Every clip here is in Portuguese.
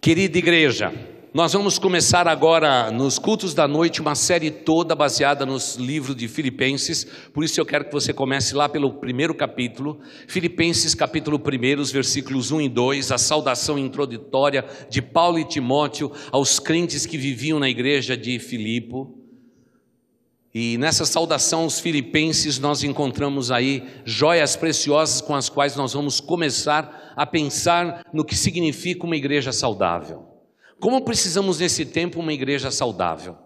Querida igreja, nós vamos começar agora nos cultos da noite uma série toda baseada nos livros de Filipenses. Por isso eu quero que você comece lá pelo primeiro capítulo, Filipenses capítulo 1, os versículos 1 e 2, a saudação introdutória de Paulo e Timóteo aos crentes que viviam na igreja de Filipo. E nessa saudação aos filipenses nós encontramos aí joias preciosas com as quais nós vamos começar a pensar no que significa uma igreja saudável. Como precisamos nesse tempo uma igreja saudável?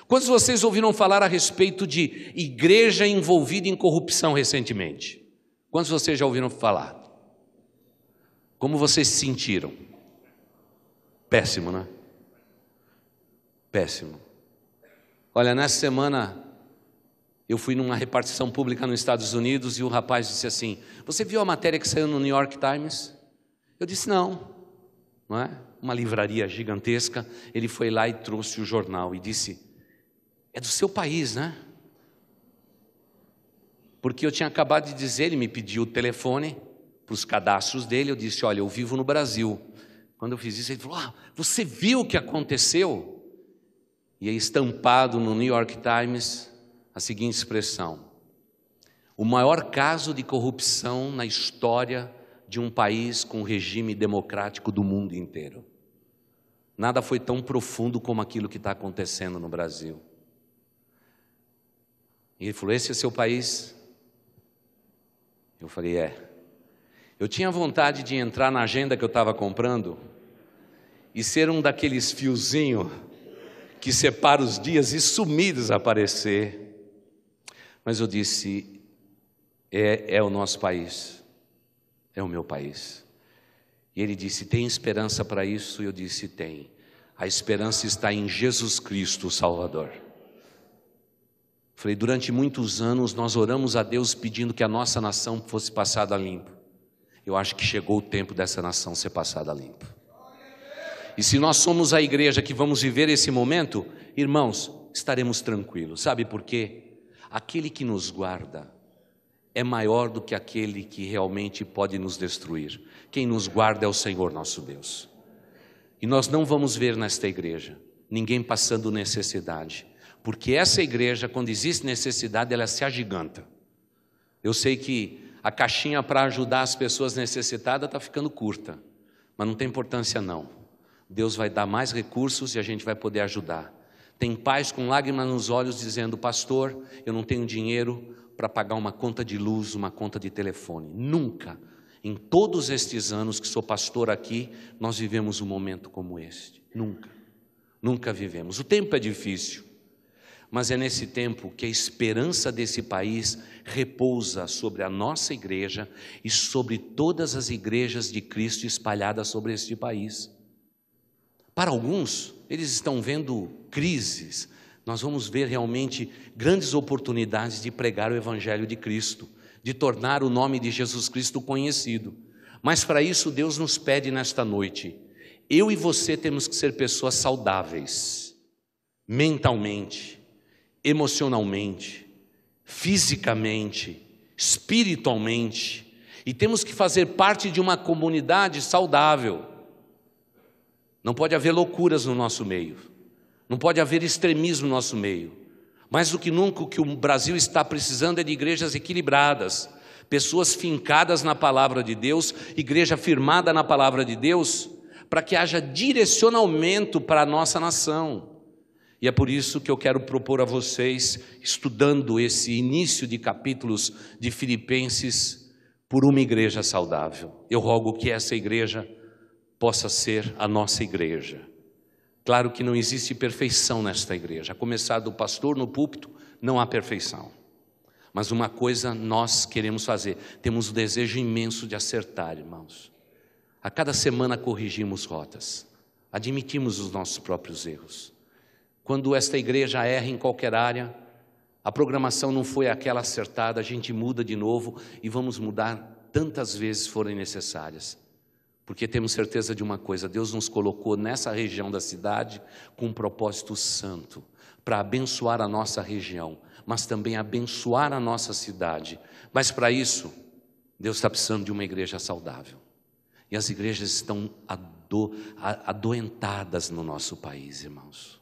Quantos de vocês ouviram falar a respeito de igreja envolvida em corrupção recentemente? Quantos de vocês já ouviram falar? Como vocês se sentiram? Péssimo, né? Péssimo. Olha, nessa semana eu fui numa repartição pública nos Estados Unidos e o rapaz disse assim: você viu a matéria que saiu no New York Times? Eu disse não é? Uma livraria gigantesca. Ele foi lá e trouxe o jornal e disse: é do seu país, né? Porque eu tinha acabado de dizer, ele me pediu o telefone para os cadastros dele. Eu disse: olha, eu vivo no Brasil. Quando eu fiz isso, ele falou: você viu o que aconteceu? E aí estampado no New York Times a seguinte expressão: o maior caso de corrupção na história de um país com regime democrático do mundo inteiro. Nada foi tão profundo como aquilo que está acontecendo no Brasil. E ele falou: esse é seu país? Eu falei: é. Eu tinha vontade de entrar na agenda que eu estava comprando e ser um daqueles fiozinhos que separa os dias e sumir, desaparecer. Mas eu disse: é o nosso país, é o meu país. E ele disse: tem esperança para isso? E eu disse: tem. A esperança está em Jesus Cristo, o Salvador. Falei: durante muitos anos nós oramos a Deus pedindo que a nossa nação fosse passada a limpo. Eu acho que chegou o tempo dessa nação ser passada a limpo. E se nós somos a igreja que vamos viver esse momento, irmãos, estaremos tranquilos. Sabe por quê? Aquele que nos guarda é maior do que aquele que realmente pode nos destruir. Quem nos guarda é o Senhor nosso Deus. E nós não vamos ver nesta igreja ninguém passando necessidade, porque essa igreja, quando existe necessidade, ela se agiganta. Eu sei que a caixinha para ajudar as pessoas necessitadas está ficando curta, mas não tem importância não. Deus vai dar mais recursos e a gente vai poder ajudar. Tem pais com lágrimas nos olhos dizendo: pastor, eu não tenho dinheiro para pagar uma conta de luz, uma conta de telefone. Nunca, em todos estes anos que sou pastor aqui, nós vivemos um momento como este. Nunca vivemos. O tempo é difícil, mas é nesse tempo que a esperança desse país repousa sobre a nossa igreja e sobre todas as igrejas de Cristo espalhadas sobre este país. Para alguns, eles estão vendo crises. Nós vamos ver realmente grandes oportunidades de pregar o Evangelho de Cristo, de tornar o nome de Jesus Cristo conhecido. Mas para isso Deus nos pede nesta noite: eu e você temos que ser pessoas saudáveis, mentalmente, emocionalmente, fisicamente, espiritualmente, e temos que fazer parte de uma comunidade saudável. Não pode haver loucuras no nosso meio, não pode haver extremismo no nosso meio. Mais do que nunca, o que o Brasil está precisando é de igrejas equilibradas, pessoas fincadas na palavra de Deus, igreja firmada na palavra de Deus, para que haja direcionamento para a nossa nação. E é por isso que eu quero propor a vocês, estudando esse início de capítulos de Filipenses, por uma igreja saudável. Eu rogo que essa igreja possa ser a nossa igreja. Claro que não existe perfeição nesta igreja. A começar do pastor no púlpito, não há perfeição. Mas uma coisa nós queremos fazer. Temos o desejo imenso de acertar, irmãos. A cada semana corrigimos rotas. Admitimos os nossos próprios erros. Quando esta igreja erra em qualquer área, a programação não foi aquela acertada, a gente muda de novo e vamos mudar tantas vezes forem necessárias. Porque temos certeza de uma coisa: Deus nos colocou nessa região da cidade com um propósito santo, para abençoar a nossa região, mas também abençoar a nossa cidade. Mas para isso, Deus está precisando de uma igreja saudável. E as igrejas estão adoentadas no nosso país, irmãos.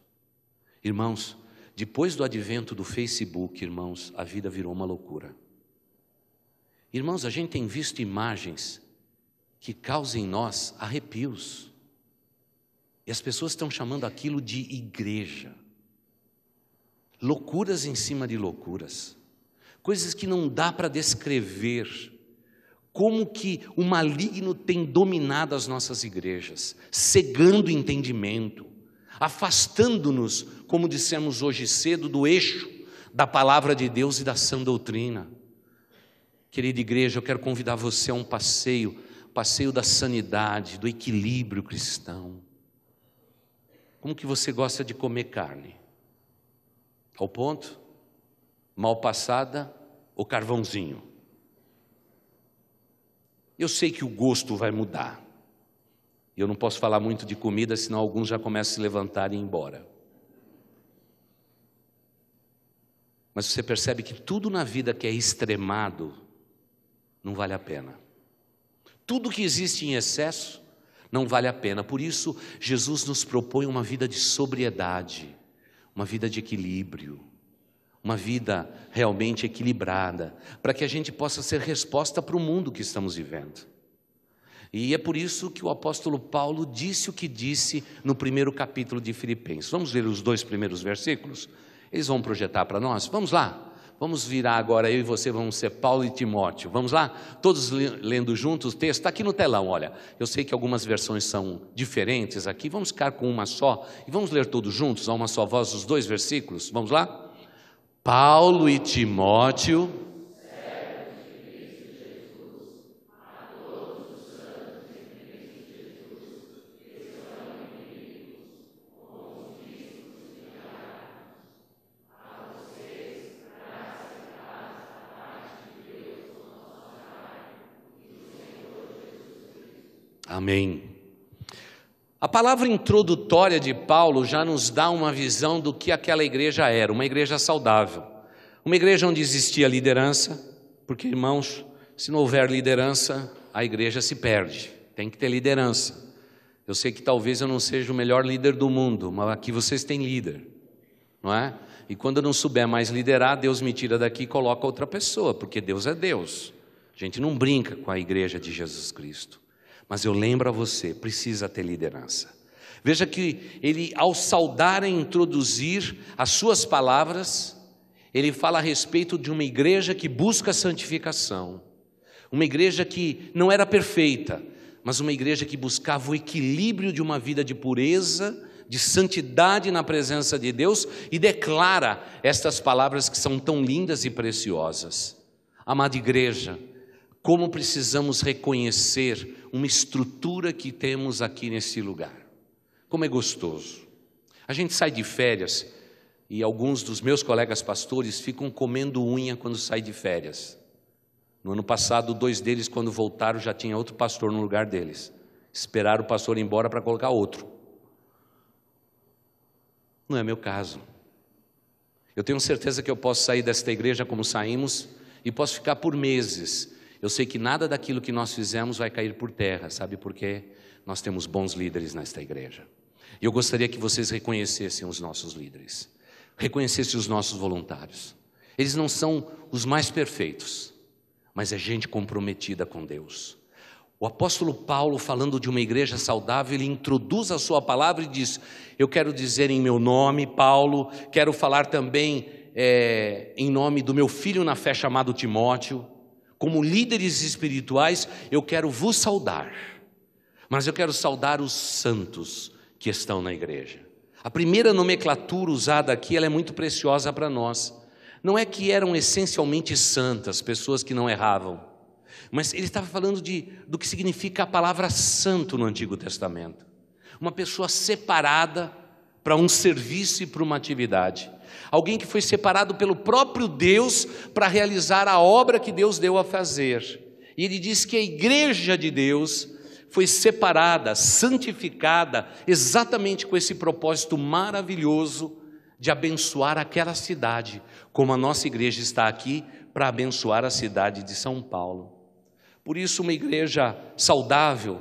Irmãos, depois do advento do Facebook, irmãos, a vida virou uma loucura. Irmãos, a gente tem visto imagens que causam em nós arrepios. E as pessoas estão chamando aquilo de igreja. Loucuras em cima de loucuras. Coisas que não dá para descrever. Como que o maligno tem dominado as nossas igrejas, cegando o entendimento, afastando-nos, como dissemos hoje cedo, do eixo da palavra de Deus e da sã doutrina. Querida igreja, eu quero convidar você a um passeio da sanidade, do equilíbrio cristão. Como que você gosta de comer carne? Ao ponto? Mal passada ou carvãozinho? Eu sei que o gosto vai mudar. Eu não posso falar muito de comida, senão alguns já começam a se levantar e ir embora. Mas você percebe que tudo na vida que é extremado não vale a pena. Tudo que existe em excesso não vale a pena. Por isso, Jesus nos propõe uma vida de sobriedade, uma vida de equilíbrio, uma vida realmente equilibrada, para que a gente possa ser resposta para o mundo que estamos vivendo. E é por isso que o apóstolo Paulo disse o que disse no primeiro capítulo de Filipenses. Vamos ler os 2 primeiros versículos? Eles vão projetar para nós? Vamos lá. Vamos virar agora, eu e você vamos ser Paulo e Timóteo. Vamos lá? Todos lendo juntos o texto. Está aqui no telão, olha. Eu sei que algumas versões são diferentes aqui. Vamos ficar com uma só e vamos ler todos juntos, a uma só voz, os 2 versículos. Vamos lá? Paulo e Timóteo, amém. A palavra introdutória de Paulo já nos dá uma visão do que aquela igreja era, uma igreja saudável, uma igreja onde existia liderança, porque, irmãos, se não houver liderança, a igreja se perde, tem que ter liderança. Eu sei que talvez eu não seja o melhor líder do mundo, mas aqui vocês têm líder, não é? E quando eu não souber mais liderar, Deus me tira daqui e coloca outra pessoa, porque Deus é Deus. A gente não brinca com a igreja de Jesus Cristo. Mas eu lembro a você, precisa ter liderança. Veja que ele, ao saudar e introduzir as suas palavras, ele fala a respeito de uma igreja que busca santificação. Uma igreja que não era perfeita, mas uma igreja que buscava o equilíbrio de uma vida de pureza, de santidade na presença de Deus, e declara estas palavras que são tão lindas e preciosas. Amada igreja, como precisamos reconhecer uma estrutura que temos aqui nesse lugar. Como é gostoso. A gente sai de férias e alguns dos meus colegas pastores ficam comendo unha quando saem de férias. No ano passado, 2 deles, quando voltaram, já tinha outro pastor no lugar deles. Esperaram o pastor ir embora para colocar outro. Não é meu caso. Eu tenho certeza que eu posso sair desta igreja como saímos e posso ficar por meses. Eu sei que nada daquilo que nós fizemos vai cair por terra, sabe por quê? Nós temos bons líderes nesta igreja. E eu gostaria que vocês reconhecessem os nossos líderes, reconhecessem os nossos voluntários. Eles não são os mais perfeitos, mas é gente comprometida com Deus. O apóstolo Paulo, falando de uma igreja saudável, ele introduz a sua palavra e diz: eu quero dizer em meu nome, Paulo, quero falar também em nome do meu filho na fé chamado Timóteo. Como líderes espirituais, eu quero vos saudar, mas eu quero saudar os santos que estão na igreja. A primeira nomenclatura usada aqui, ela é muito preciosa para nós. Não é que eram essencialmente santas, pessoas que não erravam, mas ele estava falando do que significa a palavra santo no Antigo Testamento. Uma pessoa separada para um serviço e para uma atividade. Alguém que foi separado pelo próprio Deus para realizar a obra que Deus deu a fazer. E ele diz que a igreja de Deus foi separada, santificada, exatamente com esse propósito maravilhoso de abençoar aquela cidade, como a nossa igreja está aqui para abençoar a cidade de São Paulo. Por isso, uma igreja saudável,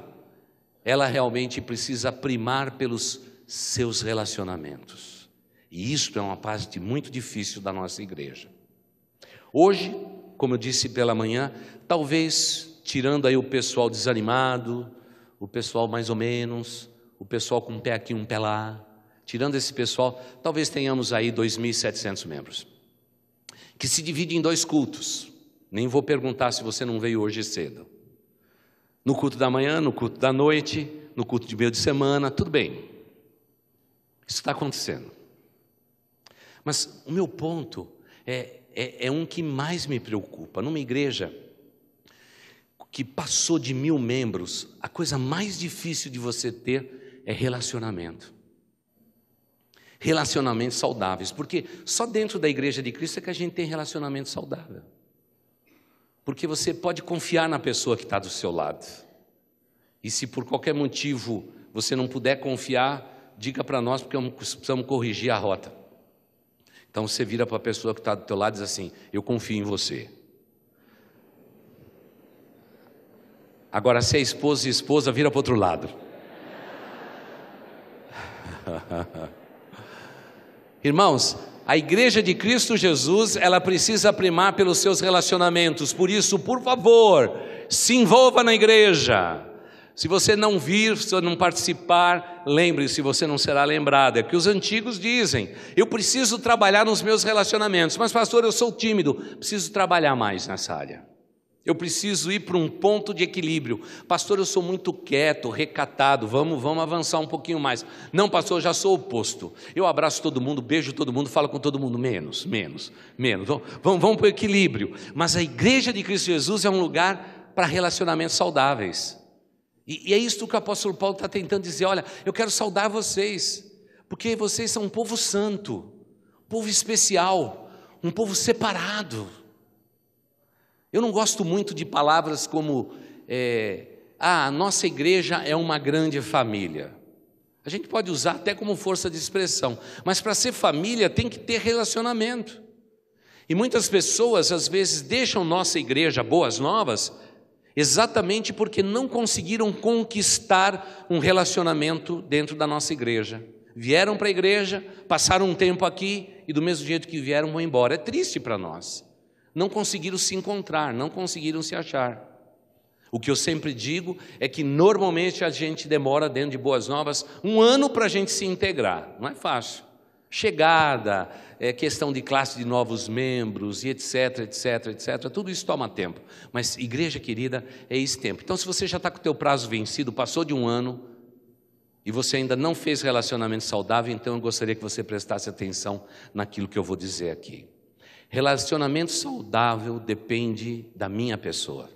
ela realmente precisa primar pelos seus relacionamentos. E isto é uma parte muito difícil da nossa igreja. Hoje, como eu disse pela manhã, talvez tirando aí o pessoal desanimado, o pessoal mais ou menos, o pessoal com um pé aqui, um pé lá, tirando esse pessoal, talvez tenhamos aí 2.700 membros, que se divide em 2 cultos. Nem vou perguntar se você não veio hoje cedo. No culto da manhã, no culto da noite, no culto de meio de semana, tudo bem. Isso está acontecendo. Mas o meu ponto é um que mais me preocupa. Numa igreja que passou de 1.000 membros, a coisa mais difícil de você ter é relacionamento. Relacionamentos saudáveis, porque só dentro da igreja de Cristo é que a gente tem relacionamento saudável. Porque você pode confiar na pessoa que está do seu lado. E se por qualquer motivo você não puder confiar, diga para nós, porque precisamos corrigir a rota. Então você vira para a pessoa que está do teu lado e diz assim: eu confio em você. Agora, se é esposa e esposa, vira para o outro lado. Irmãos, a igreja de Cristo Jesus, ela precisa primar pelos seus relacionamentos. Por isso, por favor, se envolva na igreja. Se você não vir, se você não participar, lembre-se, você não será lembrado. É que os antigos dizem: eu preciso trabalhar nos meus relacionamentos. Mas pastor, eu sou tímido. Preciso trabalhar mais nessa área. Eu preciso ir para um ponto de equilíbrio. Pastor, eu sou muito quieto, recatado, vamos avançar um pouquinho mais. Não, pastor, eu já sou o oposto. Eu abraço todo mundo, beijo todo mundo, falo com todo mundo, menos. Vamos para o equilíbrio. Mas a igreja de Cristo Jesus é um lugar para relacionamentos saudáveis. E é isso que o apóstolo Paulo está tentando dizer: olha, eu quero saudar vocês, porque vocês são um povo santo, um povo especial, um povo separado. Eu não gosto muito de palavras como a nossa igreja é uma grande família. A gente pode usar até como força de expressão, mas para ser família tem que ter relacionamento. E muitas pessoas às vezes deixam nossa igreja Boas Novas exatamente porque não conseguiram conquistar um relacionamento dentro da nossa igreja. Vieram para a igreja, passaram um tempo aqui e do mesmo jeito que vieram vão embora. É triste para nós. Não conseguiram se encontrar, não conseguiram se achar. O que eu sempre digo é que normalmente a gente demora dentro de Boas Novas 1 ano para a gente se integrar. Não é fácil. Chegada, questão de classe de novos membros e etc. Tudo isso toma tempo. Mas igreja querida, é esse tempo. Então se você já está com o teu prazo vencido, passou de 1 ano e você ainda não fez relacionamento saudável, então eu gostaria que você prestasse atenção naquilo que eu vou dizer aqui. Relacionamento saudável depende da minha pessoa.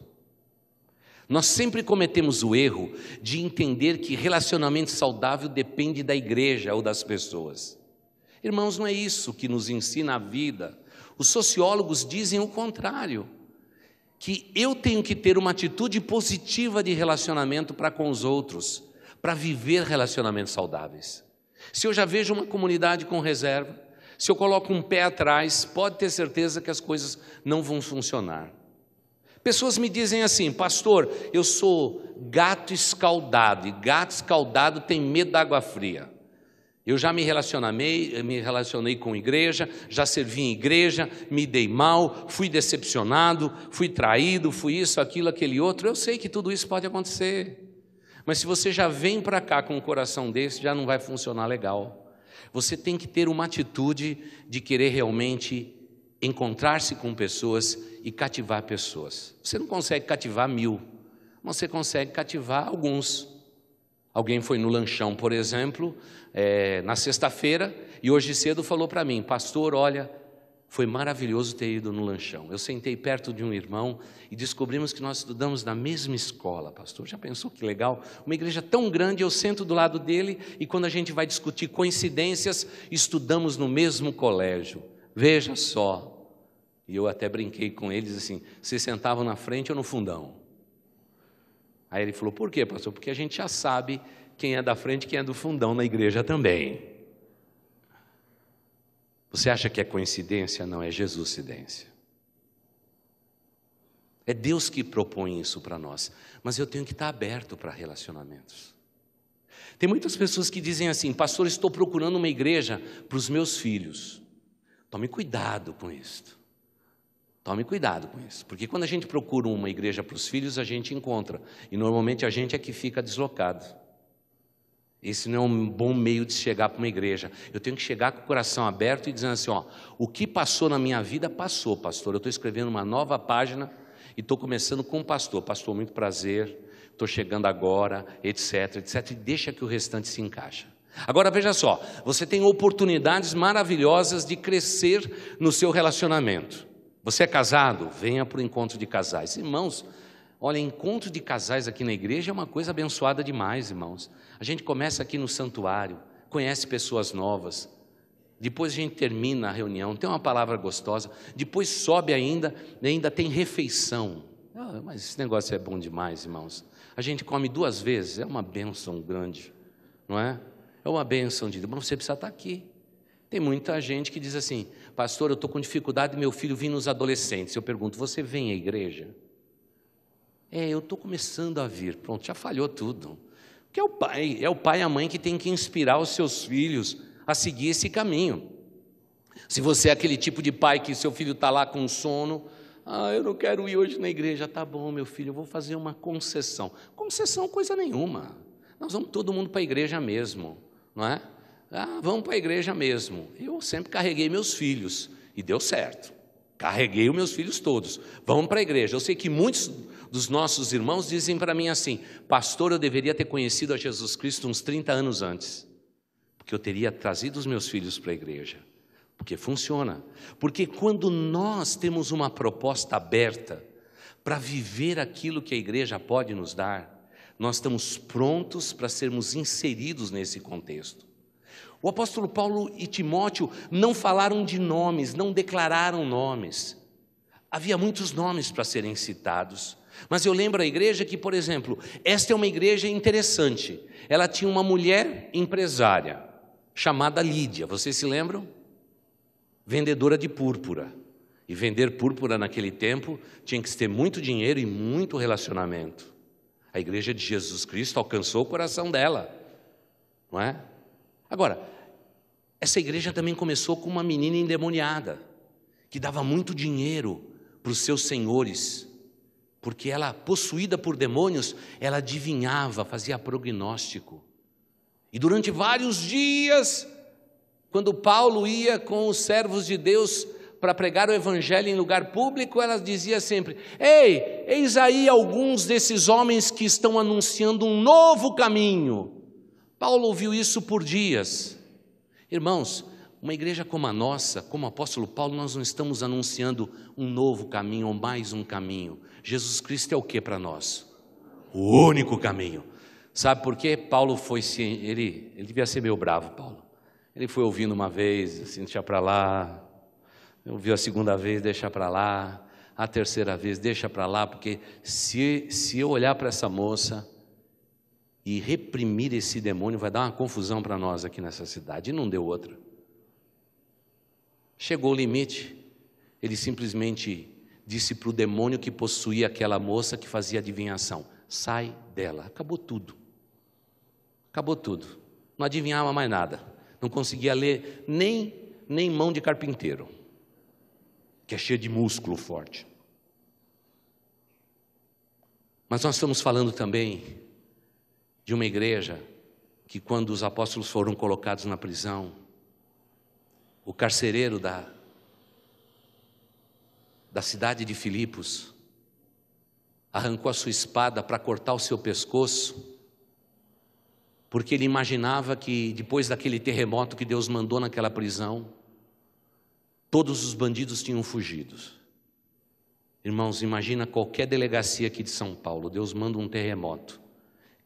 Nós sempre cometemos o erro de entender que relacionamento saudável depende da igreja ou das pessoas. Irmãos, não é isso que nos ensina a vida. Os sociólogos dizem o contrário, que eu tenho que ter uma atitude positiva de relacionamento para com os outros, para viver relacionamentos saudáveis. Se eu já vejo uma comunidade com reserva, se eu coloco um pé atrás, pode ter certeza que as coisas não vão funcionar. Pessoas me dizem assim: pastor, eu sou gato escaldado, e gato escaldado tem medo da água fria. Eu já me relacionei com igreja, já servi em igreja, me dei mal, fui decepcionado, fui traído, fui isso, aquilo, aquele outro. Eu sei que tudo isso pode acontecer. Mas se você já vem para cá com um coração desse, já não vai funcionar legal. Você tem que ter uma atitude de querer realmente encontrar-se com pessoas e cativar pessoas. Você não consegue cativar 1000, mas você consegue cativar alguns. Alguém foi no lanchão, por exemplo, na sexta-feira, e hoje cedo falou para mim: pastor, olha, foi maravilhoso ter ido no lanchão. Eu sentei perto de um irmão e descobrimos que nós estudamos na mesma escola. Pastor, já pensou que legal? Uma igreja tão grande, eu sento do lado dele e quando a gente vai discutir coincidências, estudamos no mesmo colégio. Veja só. E eu até brinquei com eles assim: vocês sentavam na frente ou no fundão? Aí ele falou: por quê, pastor? Porque a gente já sabe quem é da frente e quem é do fundão na igreja também. Você acha que é coincidência? Não, é Jesuscidência. É Deus que propõe isso para nós. Mas eu tenho que estar aberto para relacionamentos. Tem muitas pessoas que dizem assim: pastor, estou procurando uma igreja para os meus filhos. Tome cuidado com isso. Tome cuidado com isso. Porque quando a gente procura uma igreja para os filhos, a gente encontra. E normalmente a gente é que fica deslocado. Esse não é um bom meio de chegar para uma igreja. Eu tenho que chegar com o coração aberto e dizendo assim: ó, o que passou na minha vida, passou, pastor. Eu estou escrevendo uma nova página e estou começando com o pastor. Pastor, muito prazer, estou chegando agora, etc, etc. E deixa que o restante se encaixa. Agora veja só, você tem oportunidades maravilhosas de crescer no seu relacionamento. Você é casado? Venha para o encontro de casais. Irmãos, olha, encontro de casais aqui na igreja é uma coisa abençoada demais, irmãos. A gente começa aqui no santuário, conhece pessoas novas. Depois a gente termina a reunião, tem uma palavra gostosa. Depois sobe ainda tem refeição. Mas esse negócio é bom demais, irmãos. A gente come 2 vezes, é uma bênção grande, não é? É uma bênção de Deus, mas você precisa estar aqui. Tem muita gente que diz assim: pastor, eu estou com dificuldade de meu filho vir nos adolescentes. Eu pergunto: você vem à igreja? Eu estou começando a vir. Pronto, já falhou tudo. Porque é o pai e a mãe que tem que inspirar os seus filhos a seguir esse caminho. Se você é aquele tipo de pai que seu filho está lá com sono: eu não quero ir hoje na igreja. Tá bom, meu filho, eu vou fazer uma concessão. Concessão coisa nenhuma. Nós vamos todo mundo para a igreja mesmo, não é? Vamos para a igreja mesmo. Eu sempre carreguei meus filhos e deu certo. Carreguei os meus filhos todos. Vamos para a igreja. Eu sei que muitos dos nossos irmãos dizem para mim assim: pastor, eu deveria ter conhecido a Jesus Cristo uns 30 anos antes, porque eu teria trazido os meus filhos para a igreja. Porque funciona. Porque quando nós temos uma proposta aberta para viver aquilo que a igreja pode nos dar, nós estamos prontos para sermos inseridos nesse contexto. O apóstolo Paulo e Timóteo não falaram de nomes, não declararam nomes. Havia muitos nomes para serem citados. Mas eu lembro a igreja que, por exemplo, esta é uma igreja interessante. Ela tinha uma mulher empresária, chamada Lídia. Vocês se lembram? Vendedora de púrpura. E vender púrpura naquele tempo tinha que ter muito dinheiro e muito relacionamento. A igreja de Jesus Cristo alcançou o coração dela, não é? Agora, essa igreja também começou com uma menina endemoniada, que dava muito dinheiro para os seus senhores, porque ela, possuída por demônios, ela adivinhava, fazia prognóstico. E durante vários dias, quando Paulo ia com os servos de Deus para pregar o evangelho em lugar público, ela dizia sempre: ei, eis aí alguns desses homens que estão anunciando um novo caminho. Paulo ouviu isso por dias. Irmãos, uma igreja como a nossa, como o apóstolo Paulo, nós não estamos anunciando um novo caminho ou mais um caminho. Jesus Cristo é o que para nós? O único caminho. Sabe por quê? Paulo ele devia ser meio bravo, Paulo. Ele foi ouvindo uma vez, assim, deixa para lá. Ouviu a segunda vez, deixa para lá. A terceira vez, deixa para lá, porque se eu olhar para essa moça e reprimir esse demônio, vai dar uma confusão para nós aqui nessa cidade. E não deu outra. Chegou o limite, ele simplesmente disse para o demônio que possuía aquela moça que fazia adivinhação: sai dela. Acabou tudo. Acabou tudo. Não adivinhava mais nada. Não conseguia ler nem mão de carpinteiro, que é cheio de músculo forte. Mas nós estamos falando também de uma igreja que, quando os apóstolos foram colocados na prisão, o carcereiro da cidade de Filipos arrancou a sua espada para cortar o seu pescoço, porque ele imaginava que depois daquele terremoto que Deus mandou naquela prisão, todos os bandidos tinham fugido. Irmãos, imagina qualquer delegacia aqui de São Paulo, Deus manda um terremoto,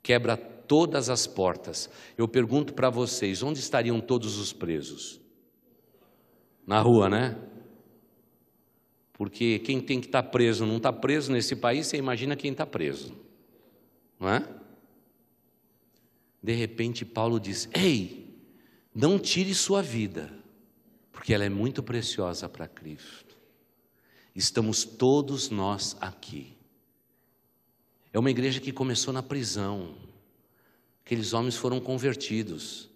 quebra todas as portas. Eu pergunto para vocês, onde estariam todos os presos? Na rua, né? Porque quem tem que estar preso não está preso nesse país, você imagina quem está preso, não é? De repente Paulo diz: ei, não tire sua vida, porque ela é muito preciosa para Cristo. Estamos todos nós aqui. É uma igreja que começou na prisão. Aqueles homens foram convertidos.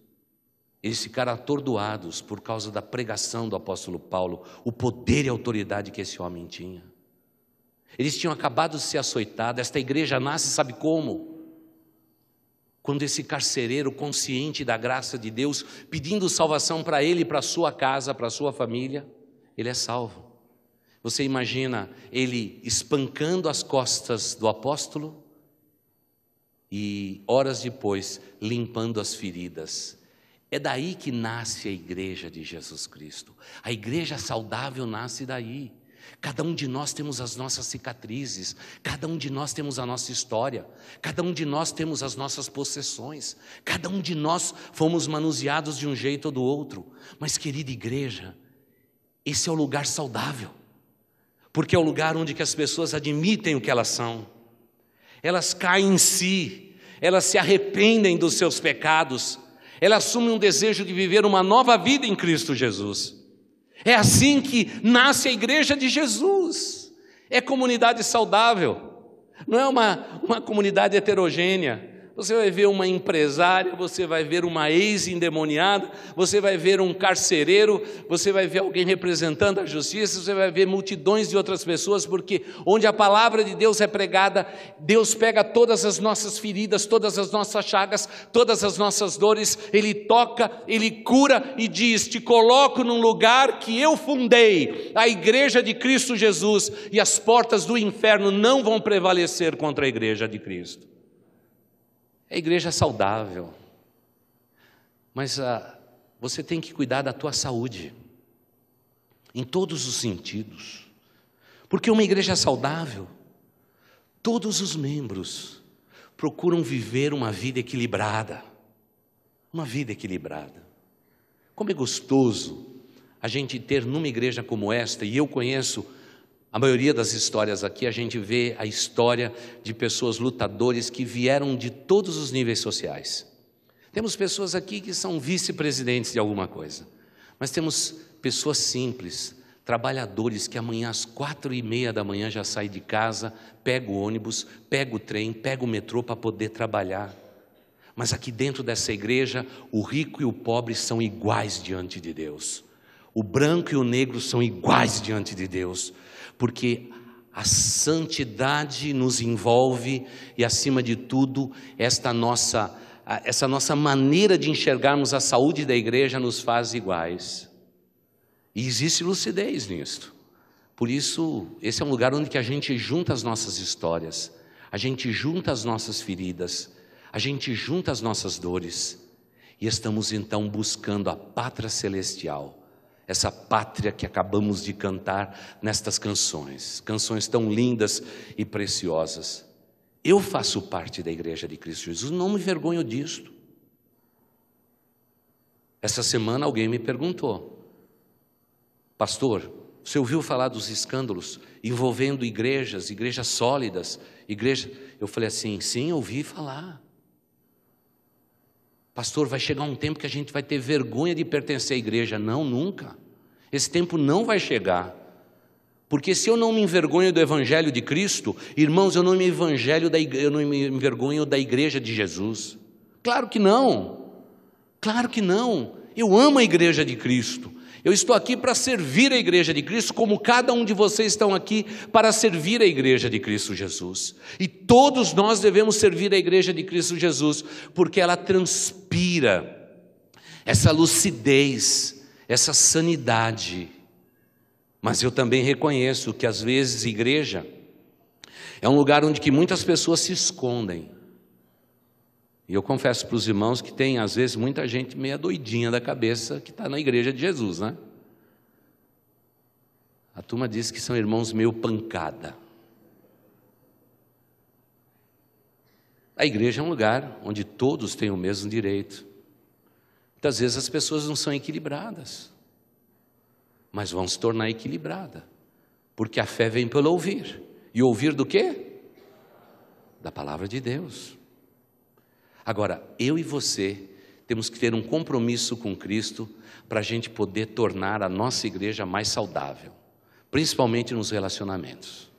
Eles ficaram atordoados por causa da pregação do apóstolo Paulo, o poder e a autoridade que esse homem tinha. Eles tinham acabado de ser açoitados. Esta igreja nasce, sabe como? Quando esse carcereiro, consciente da graça de Deus, pedindo salvação para ele, para a sua casa, para a sua família, ele é salvo. Você imagina ele espancando as costas do apóstolo e horas depois limpando as feridas. É daí que nasce a igreja de Jesus Cristo. A igreja saudável nasce daí. Cada um de nós temos as nossas cicatrizes, cada um de nós temos a nossa história, cada um de nós temos as nossas possessões, cada um de nós fomos manuseados de um jeito ou do outro. Mas, querida igreja, esse é o lugar saudável, porque é o lugar onde que as pessoas admitem o que elas são, elas caem em si, elas se arrependem dos seus pecados, elas assumem um desejo de viver uma nova vida em Cristo Jesus. É assim que nasce a igreja de Jesus. É comunidade saudável, não é uma comunidade heterogênea. Você vai ver uma empresária, você vai ver uma ex-endemoniada, você vai ver um carcereiro, você vai ver alguém representando a justiça, você vai ver multidões de outras pessoas, porque onde a palavra de Deus é pregada, Deus pega todas as nossas feridas, todas as nossas chagas, todas as nossas dores, Ele toca, Ele cura e diz: te coloco num lugar que eu fundei, a igreja de Cristo Jesus, e as portas do inferno não vão prevalecer contra a igreja de Cristo. É a igreja saudável, mas você tem que cuidar da tua saúde, em todos os sentidos, porque uma igreja saudável, todos os membros procuram viver uma vida equilibrada, Como é gostoso a gente ter numa igreja como esta, e eu conheço a maioria das histórias aqui, a gente vê a história de pessoas lutadores que vieram de todos os níveis sociais. Temos pessoas aqui que são vice-presidentes de alguma coisa, mas temos pessoas simples, trabalhadores que amanhã às 4:30 da manhã já saem de casa, pega o ônibus, pega o trem, pega o metrô para poder trabalhar. Mas aqui dentro dessa igreja, o rico e o pobre são iguais diante de Deus. O branco e o negro são iguais diante de Deus, porque a santidade nos envolve e, acima de tudo, essa nossa maneira de enxergarmos a saúde da igreja nos faz iguais. E existe lucidez nisto. Por isso, esse é um lugar onde que a gente junta as nossas histórias, a gente junta as nossas feridas, a gente junta as nossas dores, e estamos então buscando a pátria celestial, essa pátria que acabamos de cantar nestas canções tão lindas e preciosas. Eu faço parte da igreja de Cristo Jesus, não me envergonho disto. Essa semana alguém me perguntou: pastor, você ouviu falar dos escândalos envolvendo igrejas sólidas, Eu falei assim: sim, ouvi falar. Pastor, vai chegar um tempo que a gente vai ter vergonha de pertencer à igreja. Não, nunca. Esse tempo não vai chegar. Porque se eu não me envergonho do evangelho de Cristo, irmãos, eu não me envergonho da igreja de Jesus. Claro que não. Claro que não. Eu amo a igreja de Cristo. Eu estou aqui para servir a igreja de Cristo, como cada um de vocês estão aqui para servir a igreja de Cristo Jesus. E todos nós devemos servir a igreja de Cristo Jesus, porque ela transpira essa lucidez, essa sanidade. Mas eu também reconheço que às vezes igreja é um lugar onde que muitas pessoas se escondem. E eu confesso para os irmãos que tem às vezes muita gente meia doidinha da cabeça que está na igreja de Jesus, né? A turma diz que são irmãos meio pancada. A igreja é um lugar onde todos têm o mesmo direito. Muitas vezes as pessoas não são equilibradas, mas vão se tornar equilibradas, porque a fé vem pelo ouvir. E ouvir do quê? Da palavra de Deus. Agora, eu e você Temos que ter um compromisso com Cristo para a gente poder tornar a nossa igreja mais saudável, principalmente nos relacionamentos.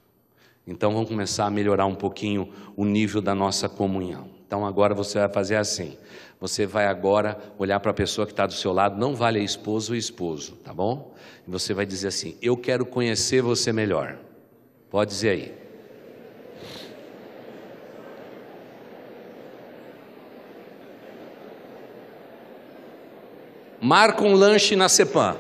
Então vamos começar a melhorar um pouquinho o nível da nossa comunhão. Então agora você vai fazer assim, você vai agora olhar para a pessoa que está do seu lado, não vale a esposa ou esposo, tá bom? E você vai dizer assim, eu quero conhecer você melhor. Pode dizer aí. Marca um lanche na Cepam.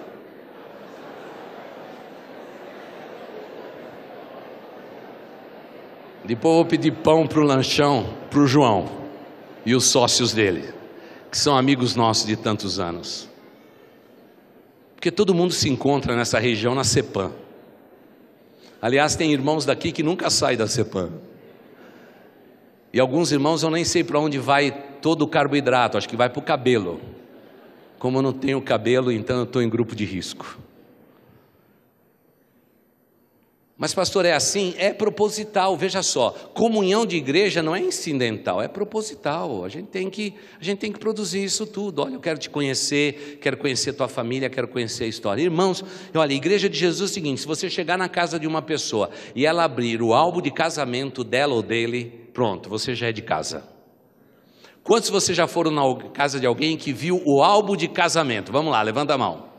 Depois eu vou pedir pão para o lanchão, para o João e os sócios dele, que são amigos nossos de tantos anos. Porque todo mundo se encontra nessa região na Cepam. Aliás, tem irmãos daqui que nunca saem da Cepam. E alguns irmãos eu nem sei para onde vai todo o carboidrato, acho que vai para o cabelo. Como eu não tenho cabelo, então eu estou em grupo de risco. Mas pastor, é assim? É proposital, veja só, comunhão de igreja não é incidental, é proposital, a gente tem que produzir isso tudo. Olha, eu quero te conhecer, quero conhecer tua família, quero conhecer a história. Irmãos, olha, a igreja de Jesus é o seguinte, se você chegar na casa de uma pessoa e ela abrir o álbum de casamento dela ou dele, pronto, você já é de casa. Quantos de vocês já foram na casa de alguém que viu o álbum de casamento? Vamos lá, levanta a mão.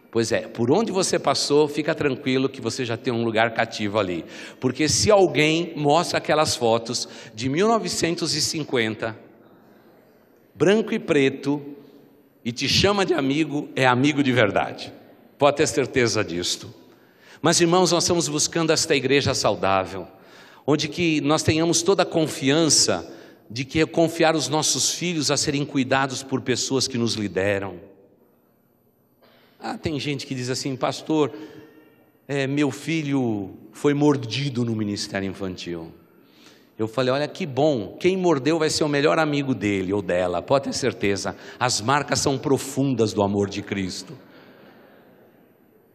Pois é, por onde você passou, fica tranquilo que você já tem um lugar cativo ali. Porque se alguém mostra aquelas fotos de 1950, branco e preto, e te chama de amigo, é amigo de verdade. Pode ter certeza disto. Mas irmãos, nós estamos buscando esta igreja saudável, onde que nós tenhamos toda a confiança de que confiar os nossos filhos a serem cuidados por pessoas que nos lideram. Tem gente que diz assim, pastor, meu filho foi mordido no ministério infantil. Eu falei, olha que bom, quem mordeu vai ser o melhor amigo dele ou dela, pode ter certeza, as marcas são profundas do amor de Cristo.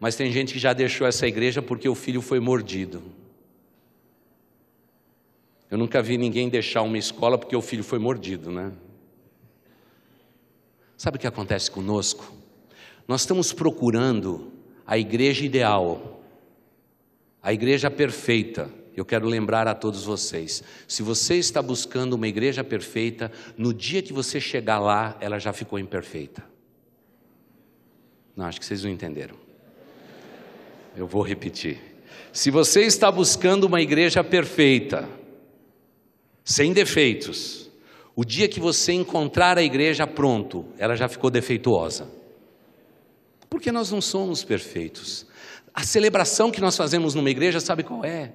Mas tem gente que já deixou essa igreja porque o filho foi mordido. Eu nunca vi ninguém deixar uma escola porque o filho foi mordido, né? Sabe o que acontece conosco? Nós estamos procurando a igreja ideal, a igreja perfeita. Eu quero lembrar a todos vocês, se você está buscando uma igreja perfeita, no dia que você chegar lá, ela já ficou imperfeita. Não, acho que vocês não entenderam. Eu vou repetir. Se você está buscando uma igreja perfeita, sem defeitos, o dia que você encontrar a igreja, pronto, ela já ficou defeituosa. Porque nós não somos perfeitos. A celebração que nós fazemos numa igreja, sabe qual é?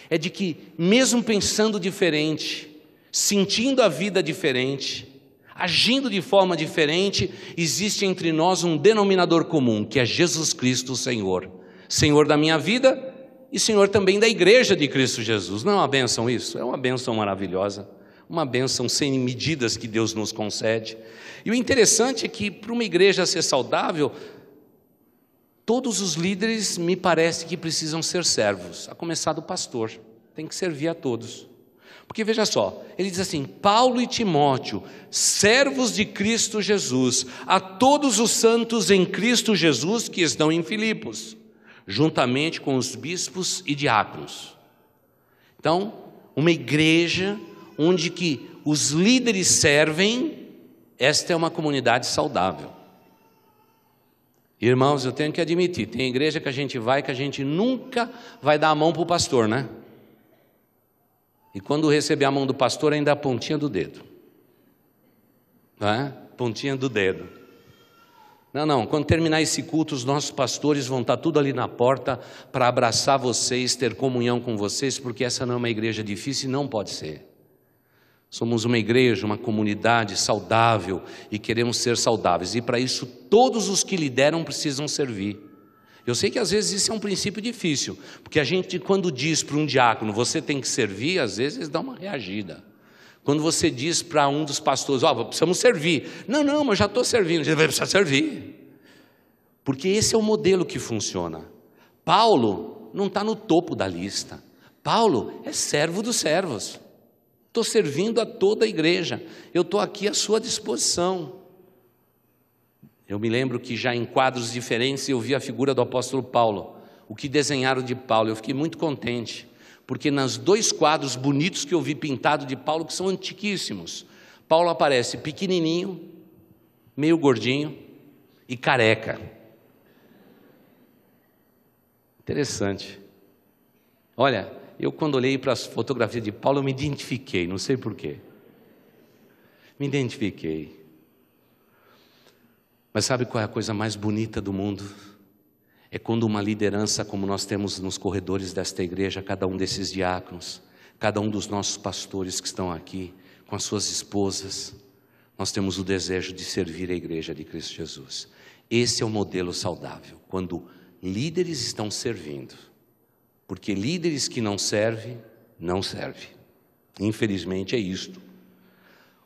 É de que mesmo pensando diferente, sentindo a vida diferente, agindo de forma diferente, existe entre nós um denominador comum, que é Jesus Cristo, o Senhor. Senhor da minha vida e Senhor também da igreja de Cristo Jesus. Não é uma bênção isso? É uma bênção maravilhosa, uma bênção sem medidas que Deus nos concede. E o interessante é que para uma igreja ser saudável, todos os líderes me parece que precisam ser servos, a começar do pastor, tem que servir a todos. Porque veja só, ele diz assim, Paulo e Timóteo, servos de Cristo Jesus, a todos os santos em Cristo Jesus que estão em Filipos, juntamente com os bispos e diáconos. Então, uma igreja onde que os líderes servem, esta é uma comunidade saudável. Irmãos, eu tenho que admitir, tem igreja que a gente vai, que a gente nunca vai dar a mão para o pastor, né? E quando receber a mão do pastor, ainda a pontinha do dedo. Não é? Pontinha do dedo. Não, quando terminar esse culto, os nossos pastores vão estar tudo ali na porta para abraçar vocês, ter comunhão com vocês, porque essa não é uma igreja difícil e não pode ser. Somos uma igreja, uma comunidade saudável e queremos ser saudáveis. E para isso, todos os que lideram precisam servir. Eu sei que às vezes isso é um princípio difícil, porque a gente quando diz para um diácono, você tem que servir, às vezes dá uma reagida. Quando você diz para um dos pastores, precisamos servir. Não, mas já estou servindo. Você precisa servir. Porque esse é o modelo que funciona. Paulo não está no topo da lista. Paulo é servo dos servos. Estou servindo a toda a igreja. Eu estou aqui à sua disposição. Eu me lembro que já em quadros diferentes eu vi a figura do apóstolo Paulo, o que desenharam de Paulo. Eu fiquei muito contente, porque nos 2 quadros bonitos que eu vi pintado de Paulo, que são antiquíssimos, Paulo aparece pequenininho, meio gordinho e careca. Interessante. Olha, eu quando olhei para as fotografias de Paulo, eu me identifiquei, não sei porquê. Me identifiquei. Mas sabe qual é a coisa mais bonita do mundo? É quando uma liderança como nós temos nos corredores desta igreja, cada um desses diáconos, cada um dos nossos pastores que estão aqui, com as suas esposas, nós temos o desejo de servir a igreja de Cristo Jesus. Esse é o modelo saudável, quando líderes estão servindo, porque líderes que não servem, não servem. Infelizmente é isto.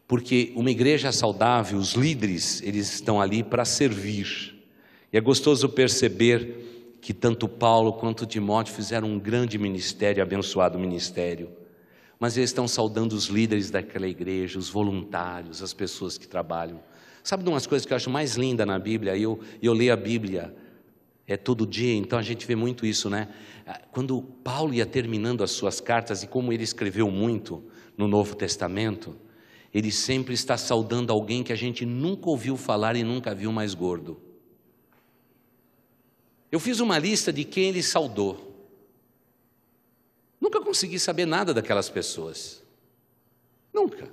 Porque uma igreja saudável, os líderes, eles estão ali para servir. E é gostoso perceber que tanto Paulo quanto Timóteo fizeram um grande ministério, abençoado ministério. Mas eles estão saudando os líderes daquela igreja, os voluntários, as pessoas que trabalham. Sabe de umas coisas que eu acho mais linda na Bíblia? Eu leio a Bíblia todo dia, então a gente vê muito isso, né? Quando Paulo ia terminando as suas cartas, e como ele escreveu muito no Novo Testamento, ele sempre está saudando alguém que a gente nunca ouviu falar e nunca viu mais gordo. Eu fiz uma lista de quem ele saudou. Nunca consegui saber nada daquelas pessoas. Nunca.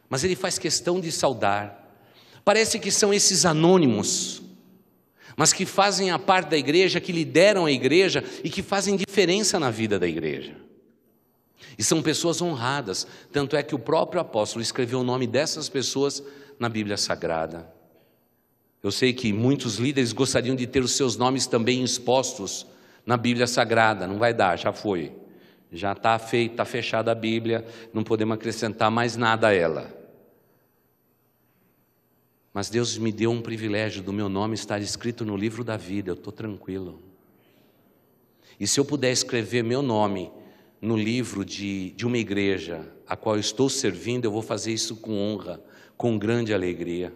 Mas ele faz questão de saudar. Parece que são esses anônimos, mas que fazem a parte da igreja, que lideram a igreja e que fazem diferença na vida da igreja. E são pessoas honradas, tanto é que o próprio apóstolo escreveu o nome dessas pessoas na Bíblia Sagrada. Eu sei que muitos líderes gostariam de ter os seus nomes também expostos na Bíblia Sagrada. Não vai dar, já foi. Já está feita, está fechada a Bíblia, não podemos acrescentar mais nada a ela. Mas Deus me deu um privilégio do meu nome estar escrito no livro da vida, eu estou tranquilo. E se eu puder escrever meu nome no livro de uma igreja a qual eu estou servindo, eu vou fazer isso com honra, com grande alegria.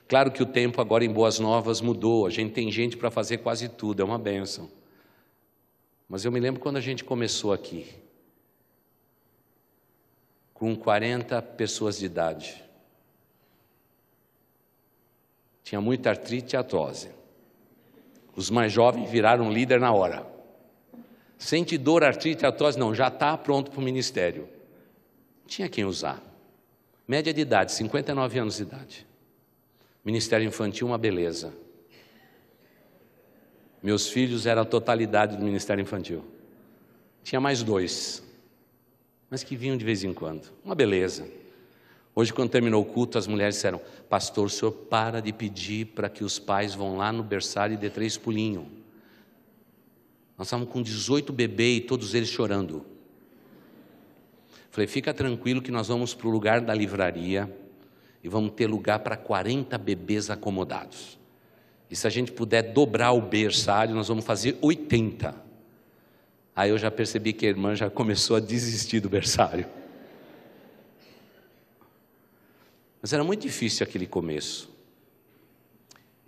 Claro que o tempo agora em Boas Novas mudou, a gente tem gente para fazer quase tudo, é uma bênção. Mas eu me lembro quando a gente começou aqui, com 40 pessoas de idade. Tinha muita artrite e artrose. Os mais jovens viraram líder na hora. Sente dor, artrite, artrose? Não, já está pronto para o ministério. Tinha quem usar. Média de idade, 59 anos de idade. Ministério infantil, uma beleza. Meus filhos eram a totalidade do ministério infantil. Tinha mais 2, mas que vinham de vez em quando. Uma beleza. Hoje, quando terminou o culto, as mulheres disseram: pastor, o senhor para de pedir para que os pais vão lá no berçário e dê 3 pulinhos. Nós estávamos com 18 bebês e todos eles chorando. Falei: fica tranquilo que nós vamos para o lugar da livraria e vamos ter lugar para 40 bebês acomodados. E se a gente puder dobrar o berçário, nós vamos fazer 80. Aí eu já percebi que a irmã já começou a desistir do berçário. Mas era muito difícil aquele começo.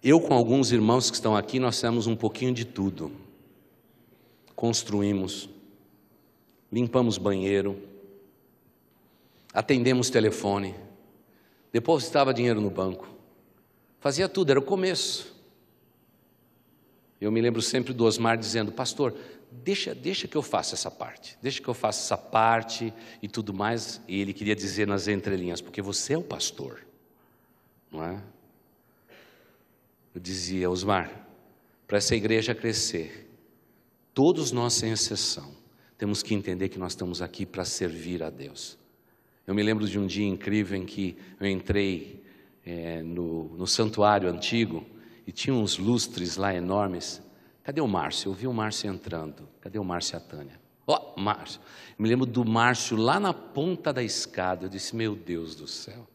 Eu com alguns irmãos que estão aqui, nós fizemos um pouquinho de tudo. Construímos, limpamos banheiro, atendemos telefone, depositava dinheiro no banco, fazia tudo, era o começo. Eu me lembro sempre do Osmar dizendo: pastor, deixa que eu faça essa parte, deixa que eu faça essa parte e tudo mais. E ele queria dizer nas entrelinhas: porque você é o pastor, não é? Eu dizia: Osmar, para essa igreja crescer, todos nós sem exceção, temos que entender que nós estamos aqui para servir a Deus. Eu me lembro de um dia incrível em que eu entrei no santuário antigo e tinha uns lustres lá enormes. Cadê o Márcio? Eu vi o Márcio entrando. Cadê o Márcio e a Tânia? Ó, Márcio. Eu me lembro do Márcio lá na ponta da escada. Eu disse: meu Deus do céu.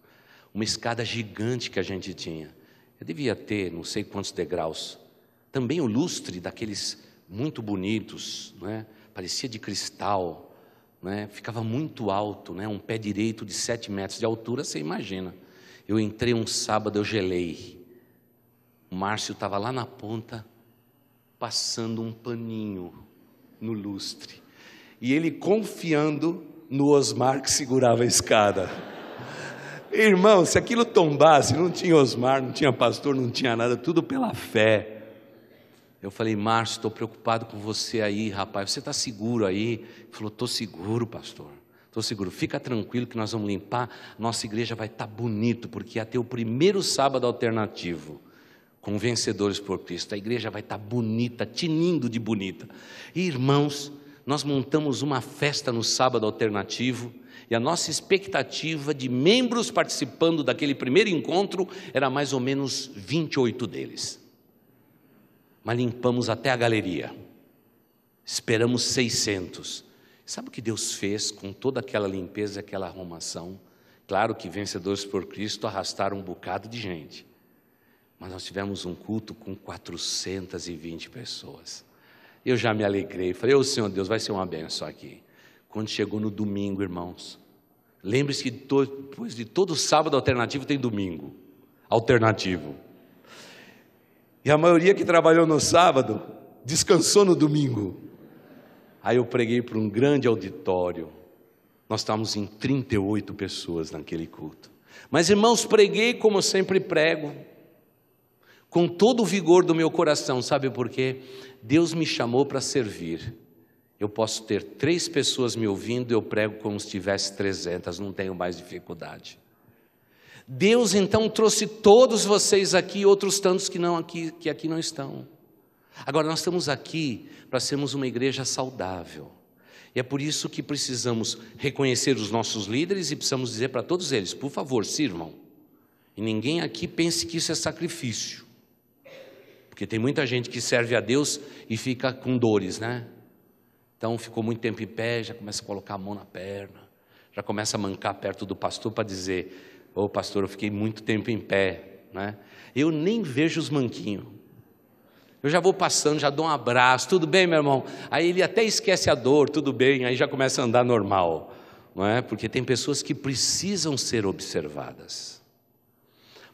Uma escada gigante que a gente tinha. Eu devia ter não sei quantos degraus. Também o lustre daqueles muito bonitos, né? Parecia de cristal, né? Ficava muito alto, né? Um pé direito de 7 metros de altura, você imagina. Eu entrei um sábado, eu gelei. O Márcio estava lá na ponta, passando um paninho no lustre. E ele confiando no Osmar que segurava a escada. Irmão, se aquilo tombasse, não tinha Osmar, não tinha pastor, não tinha nada, tudo pela fé. Eu falei: Márcio, estou preocupado com você aí, rapaz, você está seguro aí? Ele falou: estou seguro, pastor, estou seguro, fica tranquilo que nós vamos limpar, nossa igreja vai estar bonito, porque ia ter o primeiro sábado alternativo, com Vencedores por Cristo, a igreja vai estar bonita, tinindo de bonita. E irmãos, nós montamos uma festa no sábado alternativo, e a nossa expectativa de membros participando daquele primeiro encontro era mais ou menos 28 deles. Mas limpamos até a galeria, esperamos 600. Sabe o que Deus fez com toda aquela limpeza, aquela arrumação? Claro que Vencedores por Cristo arrastaram um bocado de gente, mas nós tivemos um culto com 420 pessoas. Eu já me alegrei, falei: ô Senhor Deus, vai ser uma bênção aqui. Quando chegou no domingo, irmãos, lembre-se que depois de todo sábado alternativo tem domingo alternativo. E a maioria que trabalhou no sábado descansou no domingo. Aí eu preguei para um grande auditório. Nós estávamos em 38 pessoas naquele culto. Mas irmãos, preguei como eu sempre prego, com todo o vigor do meu coração. Sabe por quê? Deus me chamou para servir. Eu posso ter 3 pessoas me ouvindo, eu prego como se tivesse 300, não tenho mais dificuldade. Deus então trouxe todos vocês aqui, outros tantos que aqui não estão. Agora nós estamos aqui para sermos uma igreja saudável. E é por isso que precisamos reconhecer os nossos líderes e precisamos dizer para todos eles: por favor, sirvam. E ninguém aqui pense que isso é sacrifício. Porque tem muita gente que serve a Deus e fica com dores, né? Então ficou muito tempo em pé, já começa a colocar a mão na perna, já começa a mancar perto do pastor para dizer: ô pastor, eu fiquei muito tempo em pé, né? Eu nem vejo os manquinhos, eu já vou passando, já dou um abraço, tudo bem, meu irmão? Aí ele até esquece a dor, tudo bem, aí já começa a andar normal, não é? Porque tem pessoas que precisam ser observadas.